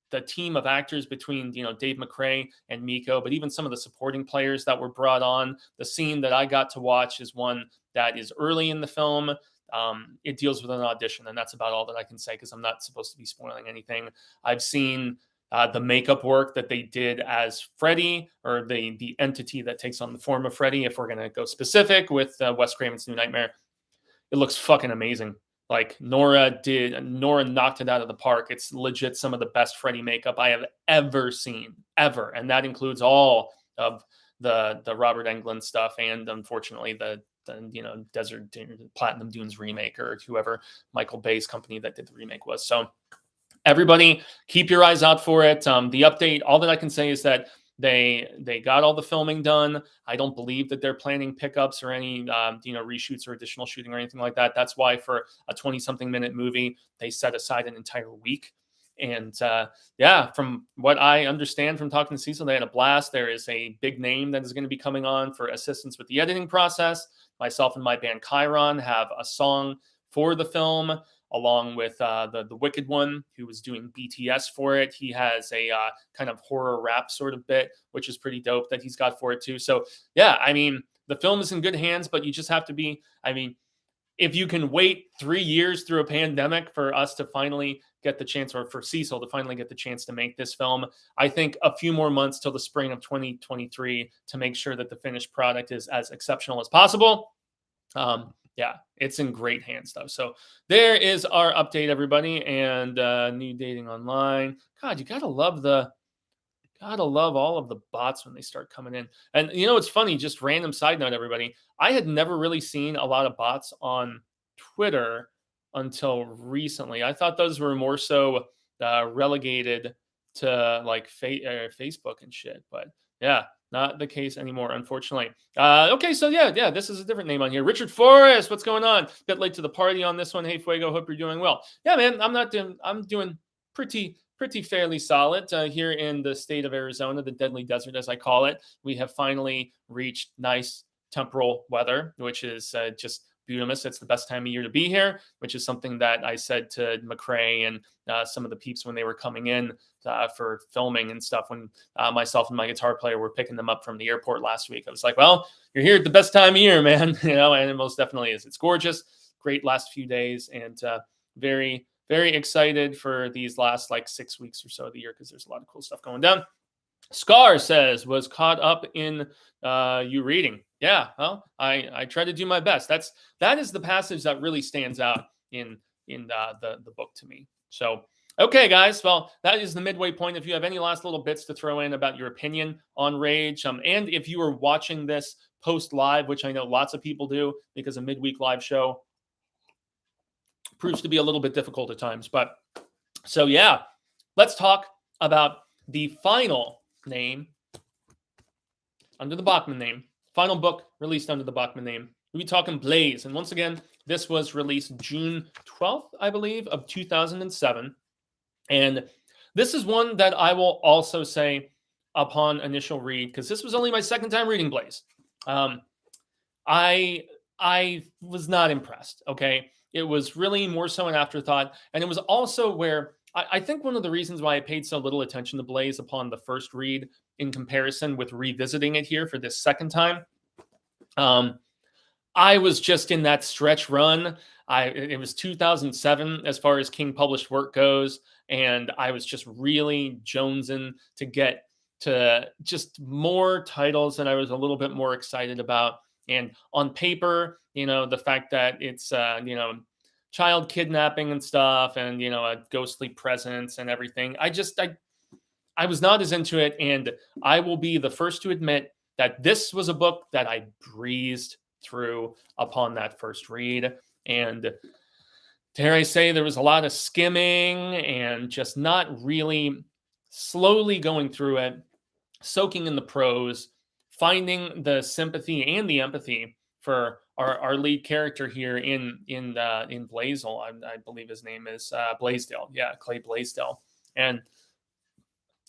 the team of actors between Dave McRae and Miko, but even some of the supporting players that were brought on. The scene that I got to watch is one that is early in the film. It deals with an audition, and that's about all that I can say, because I'm not supposed to be spoiling anything. I've seen the makeup work that they did as Freddy, or the entity that takes on the form of Freddy, if we're going to go specific with Wes Craven's New Nightmare. It looks fucking amazing. Like Nora knocked it out of the park. It's legit some of the best Freddy makeup I have ever seen, ever. And that includes all of the Robert Englund stuff, and unfortunately the Desert Platinum Dunes remake, or whoever Michael Bay's company that did the remake was. So everybody, keep your eyes out for it. The update, all that I can say is that they got all the filming done. I don't believe that they're planning pickups or any reshoots or additional shooting or anything like that. That's why for a 20-something minute movie, they set aside an entire week. And from what I understand from talking to Cecil, they had a blast. There is a big name that is going to be coming on for assistance with the editing process. Myself and my band Chiron have a song for the film, along with the Wicked One, who was doing BTS for it. He has a kind of horror rap sort of bit, which is pretty dope, that he's got for it too. So yeah, I mean, the film is in good hands, but you just have to be, if you can wait 3 years through a pandemic for us to finally get the chance, or for Cecil to finally get the chance to make this film, I think a few more months till the spring of 2023 to make sure that the finished product is as exceptional as possible. Yeah, it's in great hands, though. So there is our update, everybody. And new dating online. God, you gotta love all of the bots when they start coming in. And it's funny, just random side note, everybody. I had never really seen a lot of bots on Twitter until recently. I thought those were more so relegated to like Facebook and shit. But yeah, not the case anymore, unfortunately. Okay, so yeah, this is a different name on here. Richard Forrest, what's going on? Bit late to the party on this one. Hey, Fuego, hope you're doing well. Yeah, man, I'm doing pretty fairly solid here in the state of Arizona, the deadly desert, as I call it. We have finally reached nice temporal weather, which is just beautiful. It's the best time of year to be here, which is something that I said to McRae and some of the peeps when they were coming in for filming and stuff, when myself and my guitar player were picking them up from the airport last week. I was like, well, you're here at the best time of year, man. And it most definitely is. It's gorgeous. Great last few days, and very, very excited for these last 6 weeks or so of the year, because there's a lot of cool stuff going down. Scar says, was caught up in you reading. Yeah, well, I try to do my best. That is the passage that really stands out in the book to me. So, okay, guys. Well, that is the midway point. If you have any last little bits to throw in about your opinion on Rage, and if you are watching this post live, which I know lots of people do, because a midweek live show proves to be a little bit difficult at times. But so yeah, let's talk about the final name under the Bachman name. Final book released under the Bachman name. We'll be talking Blaze. And once again, this was released June 12th, I believe, of 2007. And this is one that I will also say upon initial read, because this was only my second time reading Blaze. I was not impressed, okay? It was really more so an afterthought. And it was also where I think one of the reasons why I paid so little attention to Blaze upon the first read, in comparison with revisiting it here for this second time, I was just in that stretch run. It was 2007 as far as King published work goes, and I was just really jonesing to get to just more titles that I was a little bit more excited about. And on paper, the fact that it's child kidnapping and stuff, and a ghostly presence and everything, I I was not as into it. And I will be the first to admit that this was a book that I breezed through upon that first read. And dare I say, there was a lot of skimming and just not really slowly going through it, soaking in the prose, finding the sympathy and the empathy for our lead character here in Blaisdell. I believe his name is Blaisdell. Yeah, Clay Blaisdell. And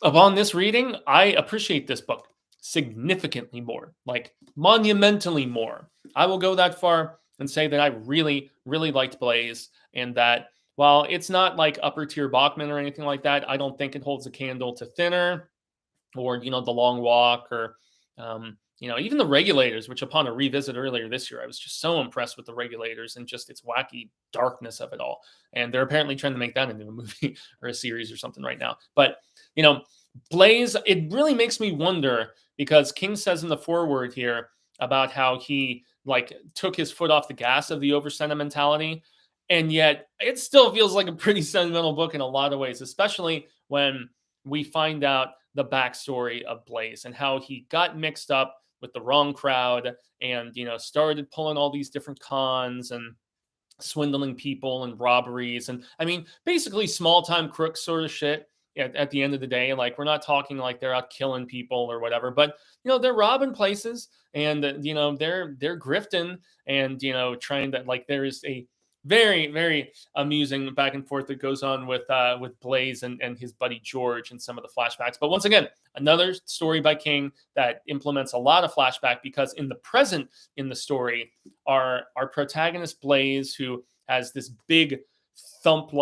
upon this reading, I appreciate this book significantly more, like monumentally more. I will go that far and say that I really, really liked Blaze, and that while it's not like upper tier Bachman or anything like that, I don't think it holds a candle to Thinner or, The Long Walk, or, even the Regulators, which upon a revisit earlier this year, I was just so impressed with the Regulators and just its wacky darkness of it all. And they're apparently trying to make that into a movie or a series or something right now. But, Blaze, it really makes me wonder, because King says in the foreword here about how he took his foot off the gas of the over sentimentality. And yet it still feels like a pretty sentimental book in a lot of ways, especially when we find out the backstory of Blaze and how he got mixed up with the wrong crowd and, started pulling all these different cons and swindling people and robberies. And I mean, basically small time crook sort of shit at the end of the day. Like, we're not talking like they're out killing people or whatever, but, they're robbing places and, they're grifting and, trying to, there is a very, very amusing back and forth that goes on with Blaze and his buddy George and some of the flashbacks. But once again, another story by King that implements a lot of flashback, because in the present in the story, our protagonist Blaze, who has this big thump,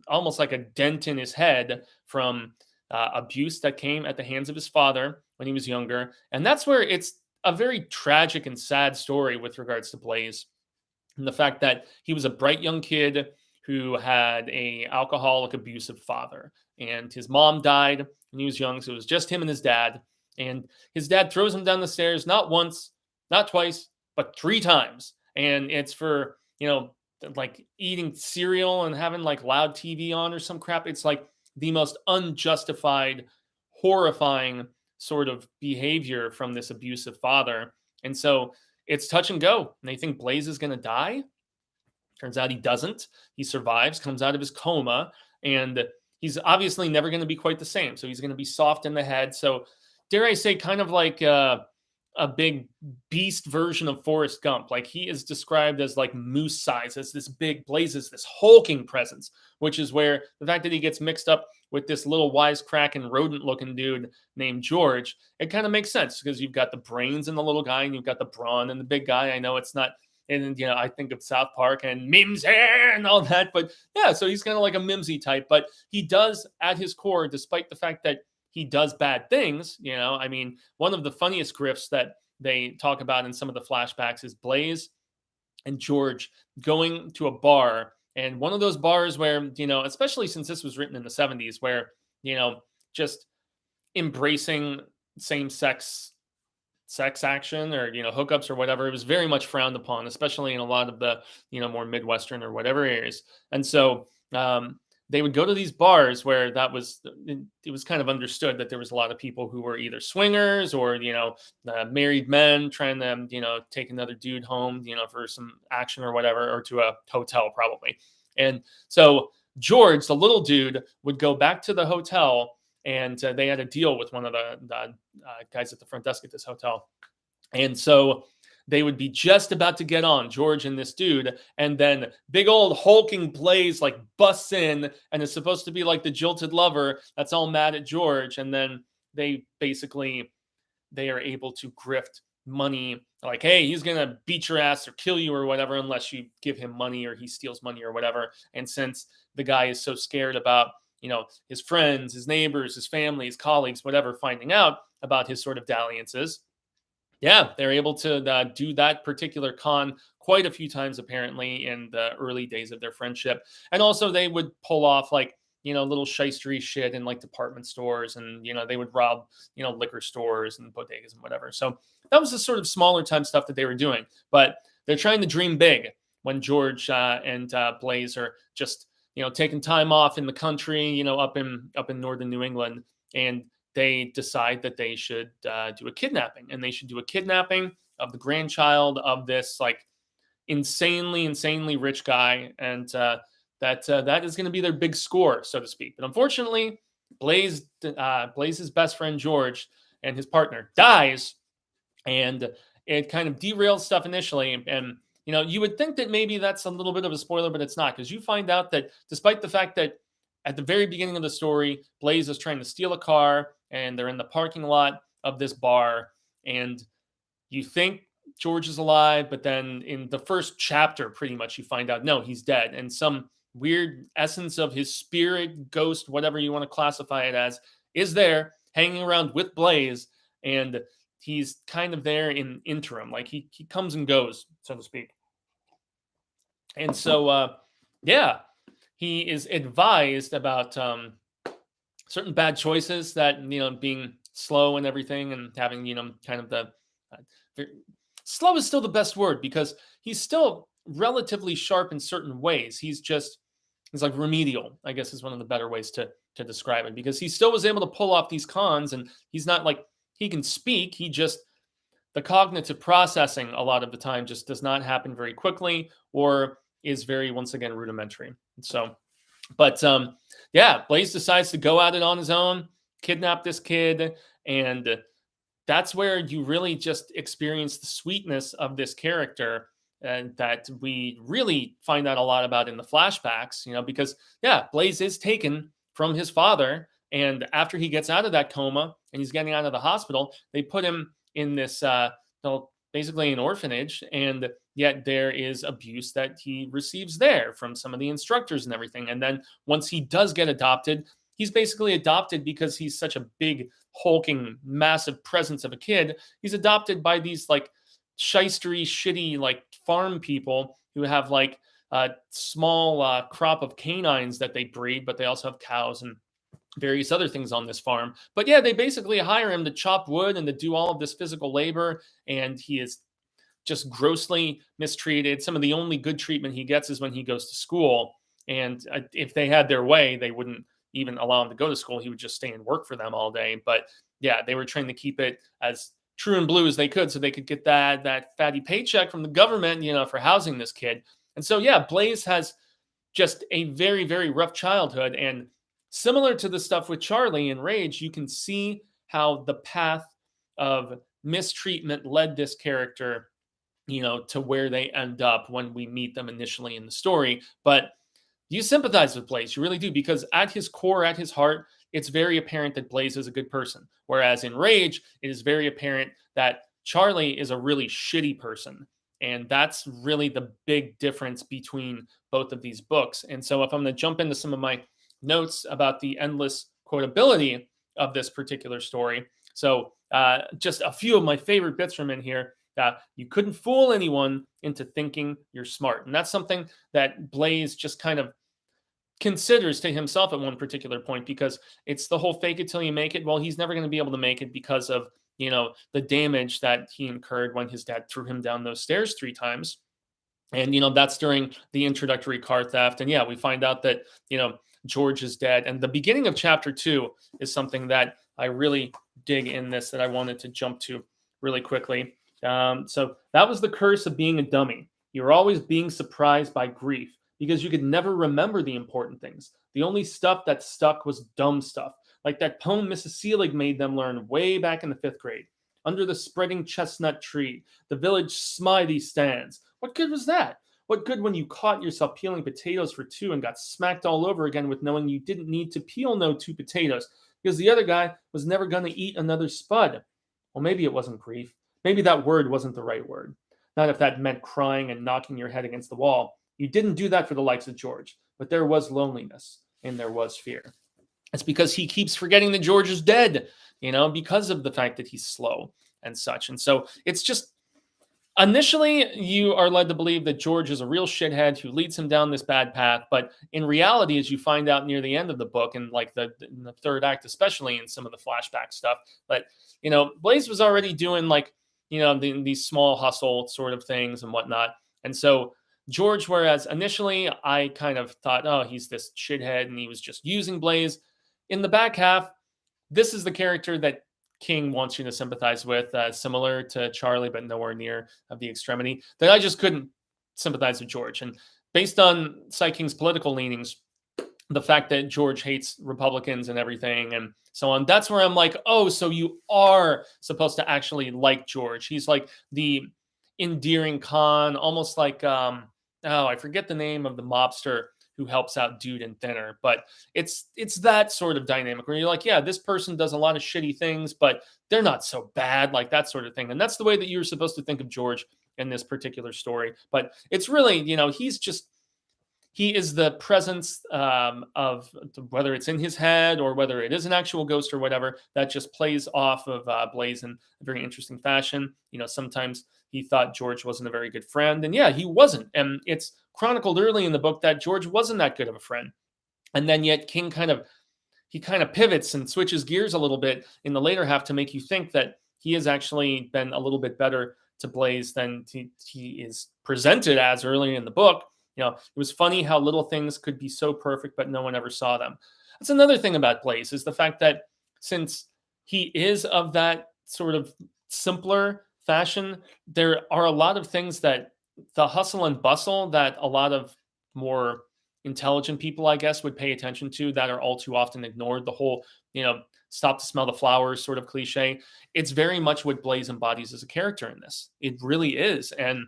almost like a dent in his head from abuse that came at the hands of his father when he was younger. And that's where it's a very tragic and sad story with regards to Blaze. And the fact that he was a bright young kid who had a alcoholic, abusive father, and his mom died when he was young. So it was just him and his dad. And his dad throws him down the stairs, not once, not twice, but 3 times. And it's for, eating cereal and having loud TV on or some crap. It's the most unjustified, horrifying sort of behavior from this abusive father. And so it's touch and go. And they think Blaze is going to die. Turns out he doesn't. He survives, comes out of his coma, and he's obviously never going to be quite the same. So he's going to be soft in the head. So dare I say, kind of like a big beast version of Forrest Gump. He is described as moose size, as this big Blaze is this hulking presence, which is where the fact that he gets mixed up with this little wisecracking rodent-looking dude named George, it kind of makes sense, because you've got the brains in the little guy and you've got the brawn and the big guy. I know it's not, and I think of South Park and Mimsy and all that, but yeah, so he's kind of like a Mimsy type, but he does, at his core, despite the fact that he does bad things, I mean, one of the funniest grifts that they talk about in some of the flashbacks is Blaze and George going to a bar. And one of those bars where, especially since this was written in the 70s, where, just embracing same-sex action or, hookups or whatever, it was very much frowned upon, especially in a lot of the, more Midwestern or whatever areas. And so they would go to these bars where it was kind of understood that there was a lot of people who were either swingers or, married men trying to, take another dude home, for some action or whatever, or to a hotel probably. And so George, the little dude, would go back to the hotel, and they had a deal with one of the guys at the front desk at this hotel. And so they would be just about to get on, George and this dude, and then big old hulking Blaze busts in and is supposed to be the jilted lover that's all mad at George. And then they are able to grift money, hey, he's gonna beat your ass or kill you or whatever unless you give him money or he steals money or whatever. And since the guy is so scared about his friends, his neighbors, his family, his colleagues, whatever, finding out about his sort of dalliances, yeah, they're able to do that particular con quite a few times, apparently, in the early days of their friendship. And also they would pull off little shystery shit in department stores, and, they would rob, liquor stores and bodegas and whatever. So that was the sort of smaller time stuff that they were doing. But they're trying to dream big when George and Blaze are just, taking time off in the country, up in northern New England. and they decide that they should do a kidnapping, and they should do a kidnapping of the grandchild of this like insanely rich guy, and that is going to be their big score, so to speak. But unfortunately, Blaze's best friend George and his partner dies, and it kind of derails stuff initially. And you would think that maybe that's a little bit of a spoiler, but it's not, because you find out that despite the fact that at the very beginning of the story, Blaze is trying to steal a car, and they're in the parking lot of this bar, and you think George is alive, but then in the first chapter, pretty much you find out, no, he's dead. And some weird essence of his spirit, ghost, whatever you want to classify it as, is there hanging around with Blaze. And he's kind of there in interim. Like he comes and goes, so to speak. And so, he is advised about certain bad choices that, being slow and everything, and having, kind of the slow is still the best word, because he's still relatively sharp in certain ways. He's like remedial, I guess, is one of the better ways to describe it, because he still was able to pull off these cons, and he's not like he can speak. The cognitive processing a lot of the time just does not happen very quickly, or is very, once again, rudimentary. So, but Blaze decides to go at it on his own, kidnap this kid, and that's where you really just experience the sweetness of this character, and that we really find out a lot about in the flashbacks, because Blaze is taken from his father, and after he gets out of that coma and he's getting out of the hospital, they put him in this basically an orphanage, and yet there is abuse that he receives there from some of the instructors and everything. And then once he does get adopted, he's basically adopted because he's such a big, hulking, massive presence of a kid. He's adopted by these like shystery, shitty, like farm people who have like a small crop of canines that they breed, but they also have cows and various other things on this farm. But they basically hire him to chop wood and to do all of this physical labor, and he is just grossly mistreated. Some of the only good treatment he gets is when he goes to school, and if they had their way, they wouldn't even allow him to go to school. He would just stay and work for them all day. But they were trying to keep it as true and blue as they could, so they could get that fatty paycheck from the government, for housing this kid. And so, Blaze has just a very, very rough childhood. And similar to the stuff with Charlie in Rage, you can see how the path of mistreatment led this character, to where they end up when we meet them initially in the story. But you sympathize with Blaze, you really do, because at his core, at his heart, it's very apparent that Blaze is a good person. Whereas in Rage, it is very apparent that Charlie is a really shitty person. And that's really the big difference between both of these books. And so if I'm going to jump into some of my notes about the endless quotability of this particular story. So just a few of my favorite bits from in here. You couldn't fool anyone into thinking you're smart. And that's something that Blaze just kind of considers to himself at one particular point, because it's the whole fake it till you make it. Well, he's never going to be able to make it because of, the damage that he incurred when his dad threw him down those stairs 3 times. And, that's during the introductory car theft. And we find out that, George is dead. And the beginning of chapter 2 is something that I really dig in this, that I wanted to jump to really quickly. So that was the curse of being a dummy. You're always being surprised by grief because you could never remember the important things. The only stuff that stuck was dumb stuff, like that poem Mrs. Seelig made them learn way back in the 5th grade. Under the spreading chestnut tree, the village Smythe stands. What good was that? What good when you caught yourself peeling potatoes for 2 and got smacked all over again with knowing you didn't need to peel no 2 potatoes because the other guy was never going to eat another spud? Well, maybe it wasn't grief. Maybe that word wasn't the right word. Not if that meant crying and knocking your head against the wall. You didn't do that for the likes of George, but there was loneliness and there was fear. It's because he keeps forgetting that George is dead, because of the fact that he's slow and such. And so it's just, initially you are led to believe that George is a real shithead who leads him down this bad path. But in reality, as you find out near the end of the book, and like in the 3rd act, especially in some of the flashback stuff, but, Blaze was already doing like, these small hustle sort of things and whatnot. And so George, whereas initially I kind of thought, oh, he's this shithead and he was just using Blaze, in the back half, this is the character that King wants you to sympathize with, similar to Charlie, but nowhere near of the extremity, that I just couldn't sympathize with George. And based on Cy King's political leanings, the fact that George hates Republicans and everything and so on, that's where I'm like, oh, so you are supposed to actually like George. He's like the endearing con, almost like, oh, I forget the name of the mobster who helps out Dude and Thinner, but it's that sort of dynamic where you're like, yeah, this person does a lot of shitty things, but they're not so bad, like that sort of thing. And that's the way that you're supposed to think of George in this particular story. But it's really, he is the presence of, whether it's in his head or whether it is an actual ghost or whatever, that just plays off of Blaze in a very interesting fashion. Sometimes he thought George wasn't a very good friend, and yeah, he wasn't. And it's chronicled early in the book that George wasn't that good of a friend. And then yet King kind of pivots and switches gears a little bit in the later half to make you think that he has actually been a little bit better to Blaze than he is presented as early in the book. It was funny how little things could be so perfect, but no one ever saw them. That's another thing about Blaze, is the fact that since he is of that sort of simpler fashion, there are a lot of things that the hustle and bustle that a lot of more intelligent people, I guess, would pay attention to that are all too often ignored. The whole, stop to smell the flowers sort of cliche. It's very much what Blaze embodies as a character in this. It really is. And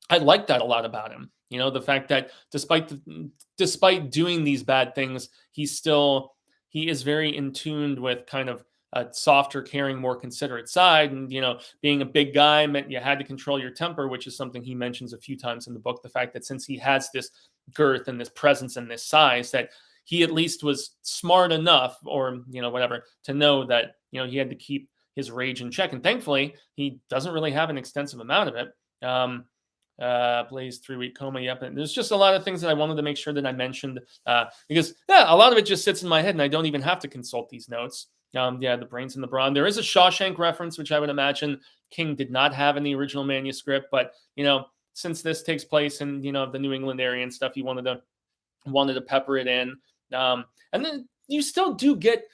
I like that a lot about him. The fact that despite doing these bad things, he is very in tune with kind of a softer, caring, more considerate side. And, being a big guy meant you had to control your temper, which is something he mentions a few times in the book. The fact that since he has this girth and this presence and this size, that he at least was smart enough, or, whatever, to know that, he had to keep his rage in check. And thankfully, he doesn't really have an extensive amount of it. Blaze 3-week coma. Yep. And there's just a lot of things that I wanted to make sure that I mentioned, because a lot of it just sits in my head and I don't even have to consult these notes. The brains in the brawn. There is a Shawshank reference, which I would imagine King did not have in the original manuscript, but since this takes place in the New England area and stuff, he wanted to pepper it in. And then you still do get,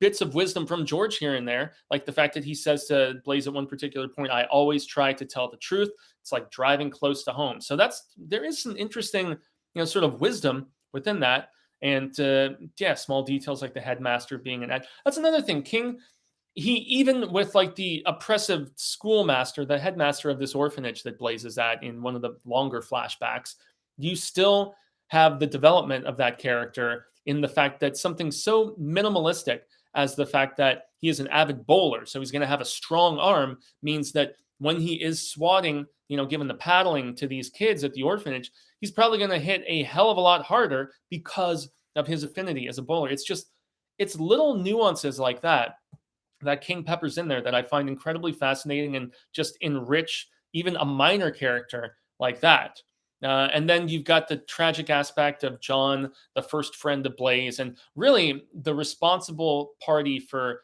bits of wisdom from George here and there, like the fact that he says to Blaze at one particular point, "I always try to tell the truth. It's like driving close to home." So there is some interesting, sort of wisdom within that. And small details like the headmaster being an ad. That's another thing. King, he, even with like the oppressive schoolmaster, the headmaster of this orphanage that Blaze is at in one of the longer flashbacks, you still have the development of that character in the fact that something so minimalistic as the fact that he is an avid bowler, so he's going to have a strong arm, means that when he is swatting, given the paddling to these kids at the orphanage, he's probably going to hit a hell of a lot harder because of his affinity as a bowler. It's little nuances like that King peppers in there that I find incredibly fascinating and just enrich even a minor character like that. And then you've got the tragic aspect of John, the first friend of Blaze, and really the responsible party for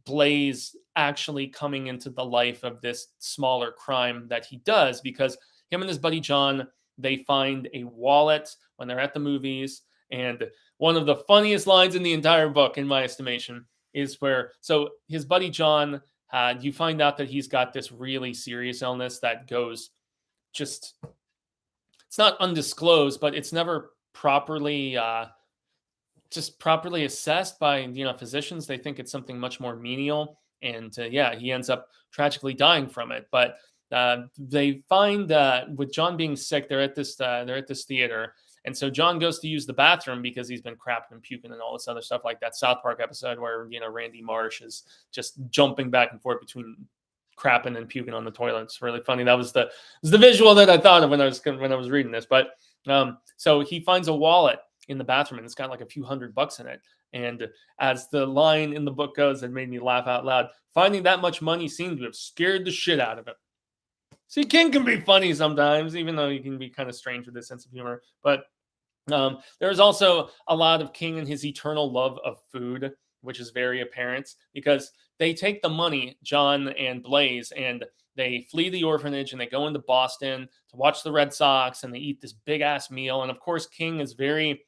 Blaze actually coming into the life of this smaller crime that he does, because him and his buddy John, they find a wallet when they're at the movies. And one of the funniest lines in the entire book, in my estimation, is so his buddy John, you find out that he's got this really serious illness that goes it's not undisclosed, but it's never properly assessed by physicians. They think it's something much more menial, and he ends up tragically dying from it. But they find that with John being sick, they're at this theater, and so John goes to use the bathroom because he's been crapping and puking and all this other stuff, like that South Park episode where Randy Marsh is just jumping back and forth between crapping and puking on the toilet. It's really funny. That was the visual that I thought of when I was reading this. But so he finds a wallet in the bathroom and it's got like a few $100 in it. And as the line in the book goes, it made me laugh out loud. Finding that much money seemed to have scared the shit out of him. See, King can be funny sometimes, even though he can be kind of strange with his sense of humor. But there's also a lot of King and his eternal love of food, which is very apparent because they take the money, John and Blaze, and they flee the orphanage and they go into Boston to watch the Red Sox, and they eat this big ass meal. And of course, King is very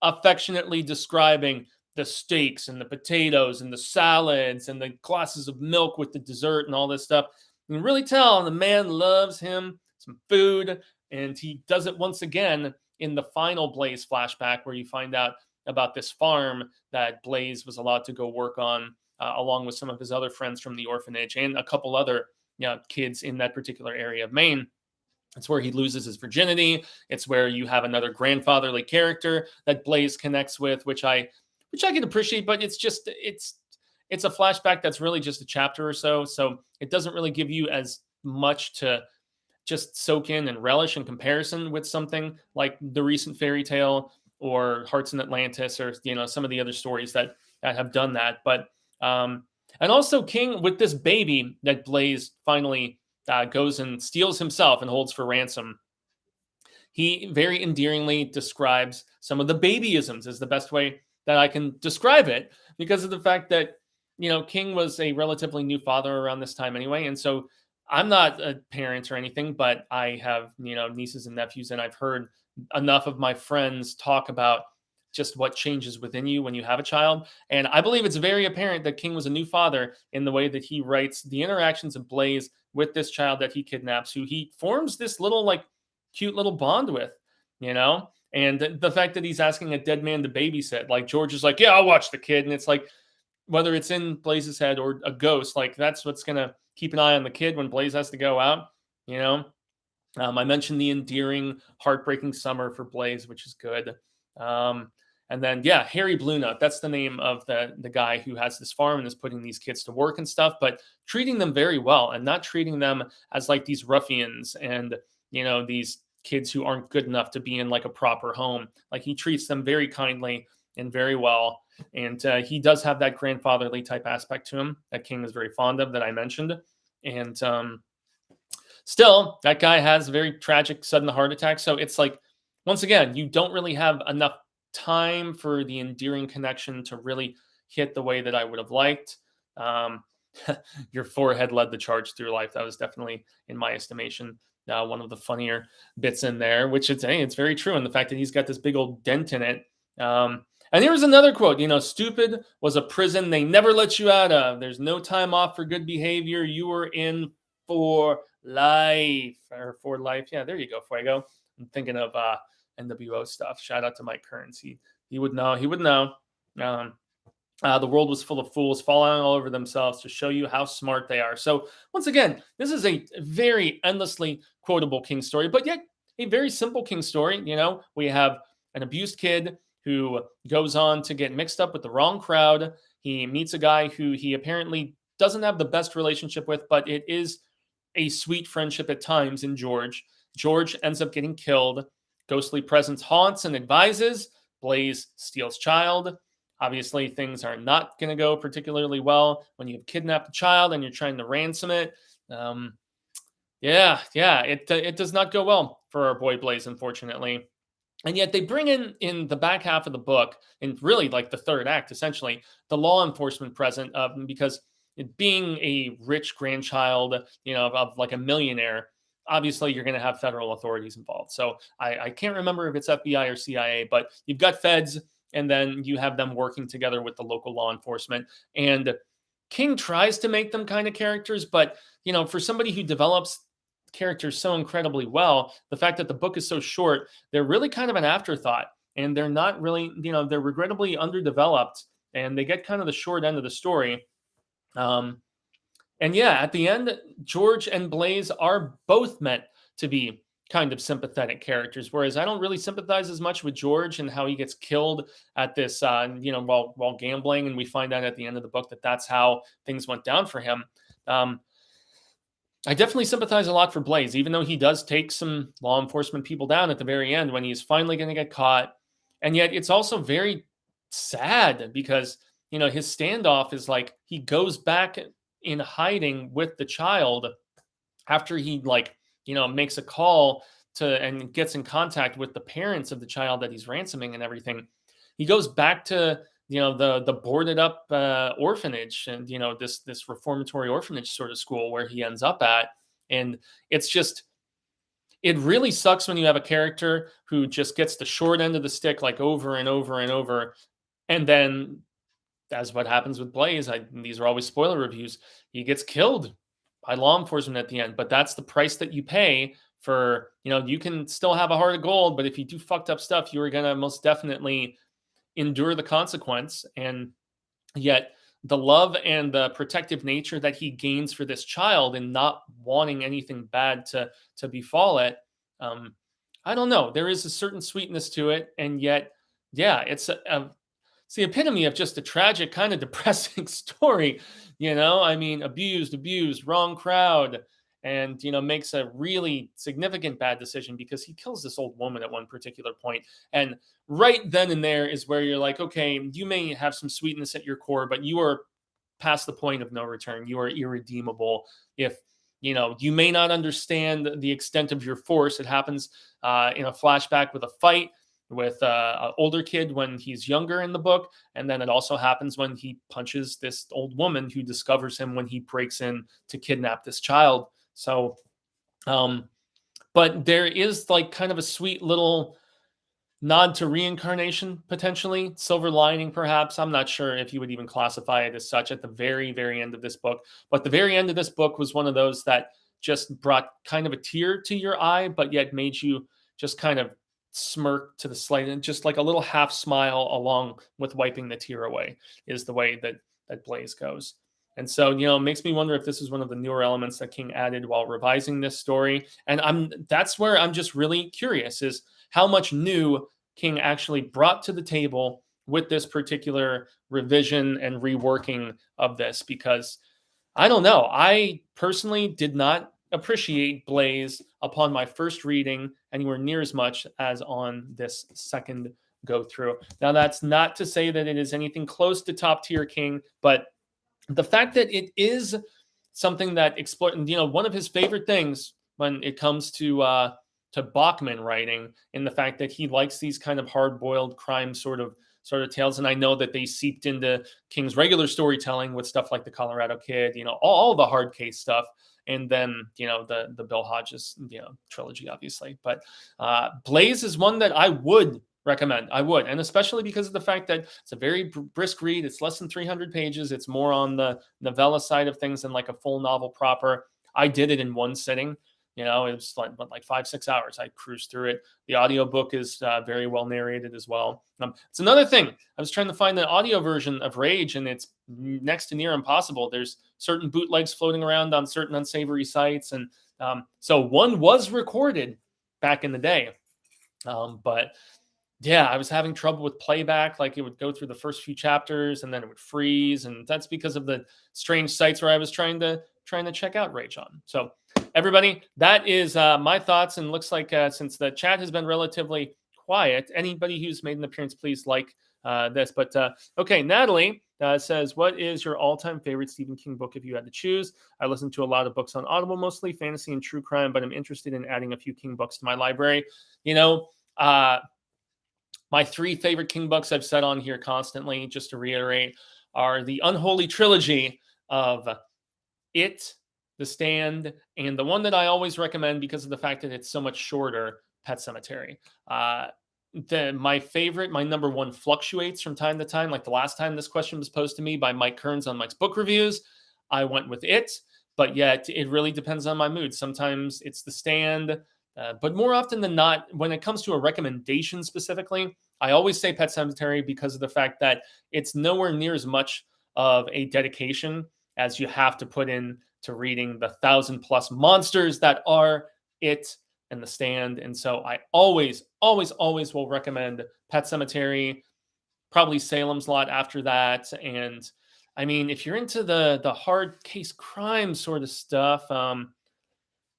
affectionately describing the steaks and the potatoes and the salads and the glasses of milk with the dessert and all this stuff. You can really tell the man loves him some food, and he does it once again in the final Blaze flashback, where you find out about this farm that Blaze was allowed to go work on, along with some of his other friends from the orphanage and a couple other kids in that particular area of Maine. It's where he loses his virginity. It's where you have another grandfatherly character that Blaze connects with, which I can appreciate, but it's a flashback that's really just a chapter or so. So it doesn't really give you as much to just soak in and relish in comparison with something like the recent fairy tale or Hearts in Atlantis, or some of the other stories that have done that. But and also King, with this baby that Blaze finally goes and steals himself and holds for ransom, he very endearingly describes some of the babyisms, is the best way that I can describe it, because of the fact that King was a relatively new father around this time anyway. And so I'm not a parent or anything, but I have nieces and nephews, and I've heard enough of my friends talk about just what changes within you when you have a child. And I believe it's very apparent that King was a new father in the way that he writes the interactions of Blaze with this child that he kidnaps, who he forms this little cute little bond with, and the fact that he's asking a dead man to babysit, like George is like, yeah, I'll watch the kid. And it's like, whether it's in Blaze's head or a ghost, like that's what's going to keep an eye on the kid when Blaze has to go out, I mentioned the endearing, heartbreaking summer for Blaze, which is good. And then, Harry Bluenut, that's the name of the guy who has this farm and is putting these kids to work and stuff, but treating them very well and not treating them as like these ruffians and, these kids who aren't good enough to be in like a proper home. Like, he treats them very kindly and very well. And he does have that grandfatherly type aspect to him that King is very fond of, that I mentioned. And still, that guy has a very tragic sudden heart attack. So it's like, once again, you don't really have enough time for the endearing connection to really hit the way that I would have liked. Your forehead led the charge through life. That was definitely, in my estimation, one of the funnier bits in there, which it's very true. And the fact that he's got this big old dent in it. And here's another quote, stupid was a prison they never let you out of. There's no time off for good behavior. You were in for life, or for life. Yeah, there you go, Fuego. I'm thinking of NWO stuff. Shout out to Mike Kearns. He would know. He would know. The world was full of fools falling all over themselves to show you how smart they are. So once again, this is a very endlessly quotable King story, but yet a very simple King story. We have an abused kid who goes on to get mixed up with the wrong crowd. He meets a guy who he apparently doesn't have the best relationship with, but it is a sweet friendship at times in George. George ends up getting killed. Ghostly presence haunts and advises. Blaze steals child. Obviously, things are not going to go particularly well when you've kidnapped a child and you're trying to ransom it. It does not go well for our boy Blaze, unfortunately. And yet they bring in the back half of the book, and really like the third act, essentially, the law enforcement present, because being a rich grandchild, of like a millionaire, obviously you're going to have federal authorities involved. So I can't remember if it's FBI or CIA, but you've got feds, and then you have them working together with the local law enforcement. And King tries to make them kind of characters, but, for somebody who develops characters so incredibly well, the fact that the book is so short, they're really kind of an afterthought, and they're not really, they're regrettably underdeveloped, and they get kind of the short end of the story. At the end, George and Blaze are both meant to be kind of sympathetic characters, whereas I don't really sympathize as much with George and how he gets killed at this, while gambling, and we find out at the end of the book that that's how things went down for him. I definitely sympathize a lot for Blaze, even though he does take some law enforcement people down at the very end when he's finally going to get caught. And yet it's also very sad because, his standoff is like he goes back in hiding with the child after he makes a call and gets in contact with the parents of the child that he's ransoming and everything. He goes back to the boarded up orphanage and, this reformatory orphanage sort of school where he ends up at. And it's just, it really sucks when you have a character who just gets the short end of the stick, like over and over and over. And then, as what happens with Blaze, these are always spoiler reviews, he gets killed by law enforcement at the end. But that's the price that you pay for, you can still have a heart of gold, but if you do fucked up stuff, you are going to most definitely endure the consequence. And yet the love and the protective nature that he gains for this child and not wanting anything bad to befall it, I don't know. There is a certain sweetness to it, and yet, yeah, it's the epitome of just a tragic, kind of depressing story. I mean, abused, wrong crowd, and makes a really significant bad decision because he kills this old woman at one particular point. And right then and there is where you're like, okay, you may have some sweetness at your core, but you are past the point of no return. You are irredeemable. If you may not understand the extent of your force. It happens in a flashback with a fight with an older kid when he's younger in the book. And then it also happens when he punches this old woman who discovers him when he breaks in to kidnap this child. So, but there is like kind of a sweet little nod to reincarnation, potentially silver lining, perhaps. I'm not sure if you would even classify it as such at the very, very end of this book. But the very end of this book was one of those that just brought kind of a tear to your eye, but yet made you just kind of smirk to the slight, and just like a little half smile along with wiping the tear away is the way that Blaze goes. And so, it makes me wonder if this is one of the newer elements that King added while revising this story. And that's where I'm just really curious, is how much new King actually brought to the table with this particular revision and reworking of this, because I don't know. I personally did not appreciate Blaze upon my first reading anywhere near as much as on this second go through. Now, that's not to say that it is anything close to top tier King, but the fact that it is something that explores, one of his favorite things when it comes to Bachman writing, in the fact that he likes these kind of hard-boiled crime sort of tales. And I know that they seeped into King's regular storytelling with stuff like the Colorado Kid, all the hard case stuff. And then, the Bill Hodges, trilogy, obviously. But Blaze is one that I would recommend. I would. And especially because of the fact that it's a very brisk read. It's less than 300 pages. It's more on the novella side of things than like a full novel proper. I did it in one sitting. It was like 5-6 hours. I cruised through it. The audiobook is very well narrated as well. It's another thing. I was trying to find the audio version of Rage, and it's next to near impossible. There's certain bootlegs floating around on certain unsavory sites. And so one was recorded back in the day. But yeah, I was having trouble with playback. Like, it would go through the first few chapters and then it would freeze. And that's because of the strange sites where I was trying to check out Rage on. So everybody, that is my thoughts. And looks like since the chat has been relatively quiet, anybody who's made an appearance, please like this. But okay, Natalie says, what is your all-time favorite Stephen King book if you had to choose? I listen to a lot of books on Audible, mostly fantasy and true crime, but I'm interested in adding a few King books to my library. My 3 favorite King books I've said on here constantly, just to reiterate, are the Unholy Trilogy of It, The Stand, and the one that I always recommend because of the fact that it's so much shorter, Pet Sematary. My favorite, my number one, fluctuates from time to time. Like the last time this question was posed to me by Mike Kearns on Mike's Book Reviews, I went with It, but yet it really depends on my mood. Sometimes it's The Stand, but more often than not, when it comes to a recommendation specifically, I always say Pet Sematary because of the fact that it's nowhere near as much of a dedication as you have to put in to reading the 1,000+ monsters that are It and The Stand. And so I always will recommend Pet Sematary, probably Salem's Lot after that. And I mean, if you're into the hard case crime sort of stuff,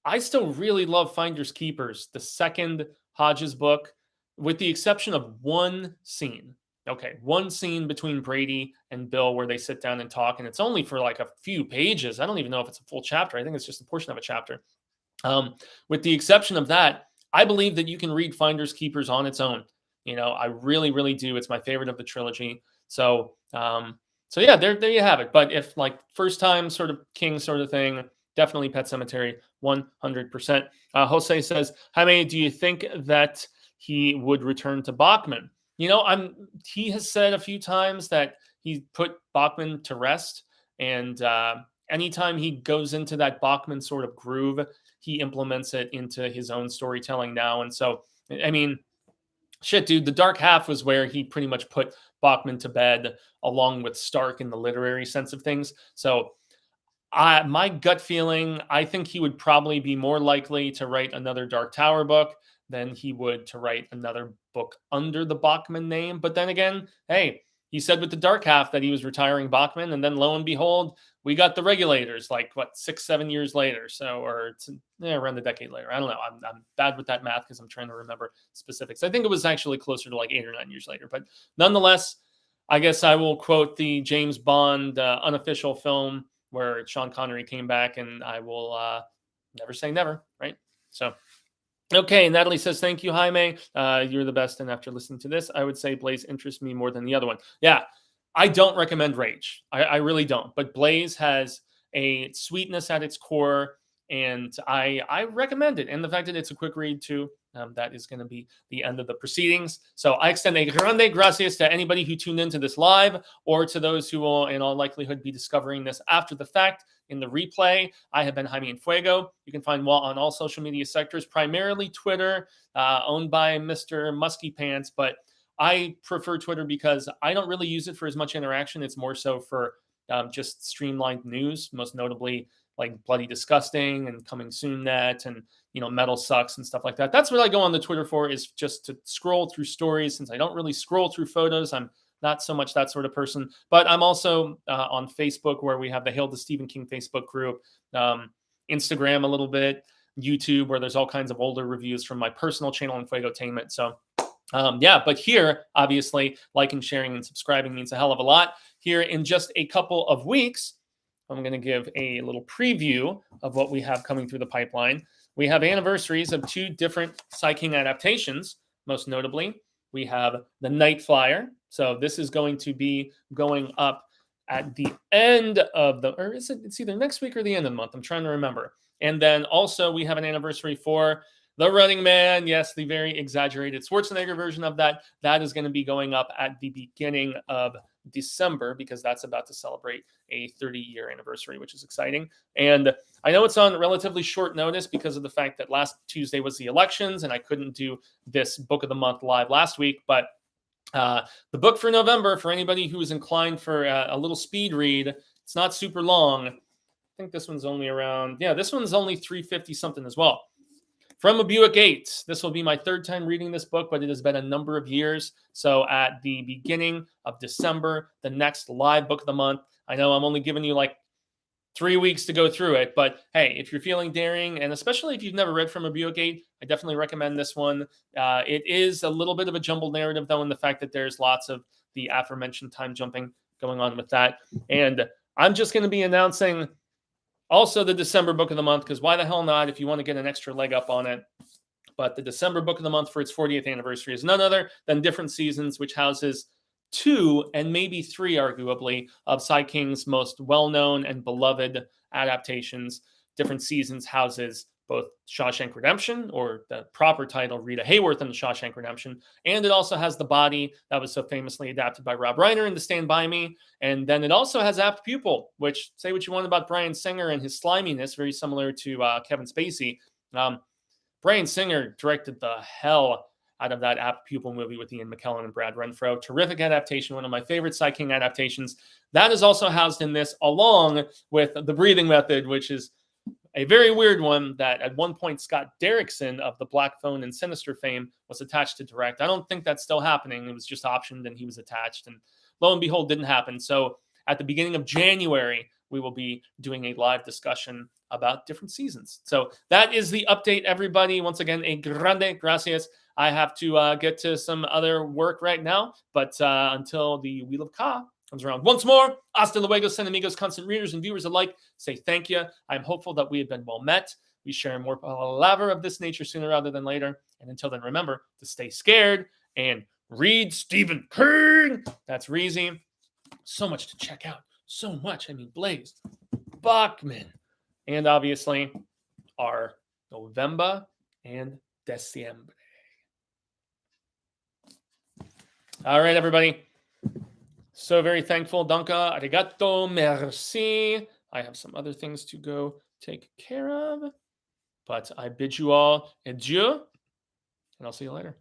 I still really love Finders Keepers, the second Hodges book, with the exception of one scene. Okay, one scene between Brady and Bill where they sit down and talk, and it's only for like a few pages. I don't even know if it's a full chapter. I think it's just a portion of a chapter. With the exception of that, I believe that you can read Finders Keepers on its own. I really, really do. It's my favorite of the trilogy. So yeah, there you have it. But if like first time sort of King sort of thing, definitely Pet Sematary, 100%. Jose says, Jaime, do you think that he would return to Bachman? he has said a few times that he put Bachman to rest, and anytime he goes into that Bachman sort of groove, he implements it into his own storytelling now. And so, I mean, shit, dude, the Dark Half was where he pretty much put Bachman to bed along with Stark in the literary sense of things. So my gut feeling, I think he would probably be more likely to write another Dark Tower book than he would to write another book under the Bachman name. But then again, hey, he said with the Dark Half that he was retiring Bachman, and then lo and behold, we got the Regulators like 6-7 years later. So, or it's around a decade later. I don't know. I'm bad with that math because I'm trying to remember specifics. I think it was actually closer to like 8 or 9 years later. But nonetheless, I guess I will quote the James Bond unofficial film where Sean Connery came back, and I will never say never, right? So, okay, Natalie says, thank you, Jaime. You're the best, and after listening to this, I would say Blaze interests me more than the other one. Yeah, I don't recommend Rage. I really don't. But Blaze has a sweetness at its core, and I recommend it. And the fact that it's a quick read, too, that is going to be the end of the proceedings. So I extend a grande gracias to anybody who tuned into this live, or to those who will, in all likelihood, be discovering this after the fact in the replay. I have been Jaime and Fuego. You can find Walt on all social media sectors, primarily Twitter, owned by Mr. Musky Pants. But I prefer Twitter because I don't really use it for as much interaction. It's more so for just streamlined news, most notably like Bloody Disgusting and Coming Soon Net and, Metal Sucks and stuff like that. That's what I go on the Twitter for, is just to scroll through stories. Since I don't really scroll through photos, I'm not so much that sort of person. But I'm also on Facebook, where we have the Hail to Stephen King Facebook group, Instagram a little bit, YouTube, where there's all kinds of older reviews from my personal channel in Fuegotainment. So but here, obviously, liking, sharing, and subscribing means a hell of a lot. Here in just a couple of weeks, I'm going to give a little preview of what we have coming through the pipeline. We have anniversaries of 2 different Sai King adaptations. Most notably, we have The Night Flyer. So this is going to be going up at the end of it's either next week or the end of the month. I'm trying to remember. And then also we have an anniversary for The Running Man. Yes, the very exaggerated Schwarzenegger version of that. That is going to be going up at the beginning of December, because that's about to celebrate a 30-year anniversary, which is exciting. And I know it's on relatively short notice because of the fact that last Tuesday was the elections and I couldn't do this book of the month live last week. But the book for November, for anybody who is inclined for a little speed read, it's not super long. I think this one's only this one's only 350 something as well. From a Buick 8. This will be my 3rd time reading this book, but it has been a number of years. So at the beginning of December, the next live book of the month, I know I'm only giving you like 3 weeks to go through it, but hey, if you're feeling daring, and especially if you've never read From a Buick 8, I definitely recommend this one. It is a little bit of a jumbled narrative, though, in the fact that there's lots of the aforementioned time jumping going on with that. And I'm just going to be announcing also the December book of the month, because why the hell not if you want to get an extra leg up on it. But the December book of the month for its 40th anniversary is none other than Different Seasons, which houses 2 and maybe 3, arguably, of Sai King's most well-known and beloved adaptations. Different Seasons houses both Shawshank Redemption, or the proper title, Rita Hayworth and the Shawshank Redemption, and it also has The Body, that was so famously adapted by Rob Reiner in The Stand By Me, and then it also has Apt Pupil, which, say what you want about Bryan Singer and his sliminess, very similar to Kevin Spacey. Bryan Singer directed the hell out of that Apt Pupil movie with Ian McKellen and Brad Renfro. Terrific adaptation, one of my favorite Sai King adaptations. That is also housed in this, along with The Breathing Method, which is a very weird one that at one point Scott Derrickson of the Black Phone and Sinister fame was attached to direct. I don't think that's still happening. It was just optioned and he was attached, and lo and behold, didn't happen. So at the beginning of January, we will be doing a live discussion about Different Seasons. So that is the update, everybody. Once again, a grande gracias. I have to get to some other work right now, but until the Wheel of Ka comes around once more, hasta luego, San Amigos, constant readers and viewers alike, say thank you. I'm hopeful that we have been well met. We share more palaver of this nature sooner rather than later. And until then, remember to stay scared and read Stephen King. That's Reezy. So much to check out. So much. I mean, Blaze, Bachman, and obviously our November and December. All right, everybody. So very thankful. Danka, arigato, merci. I have some other things to go take care of, but I bid you all adieu, and I'll see you later.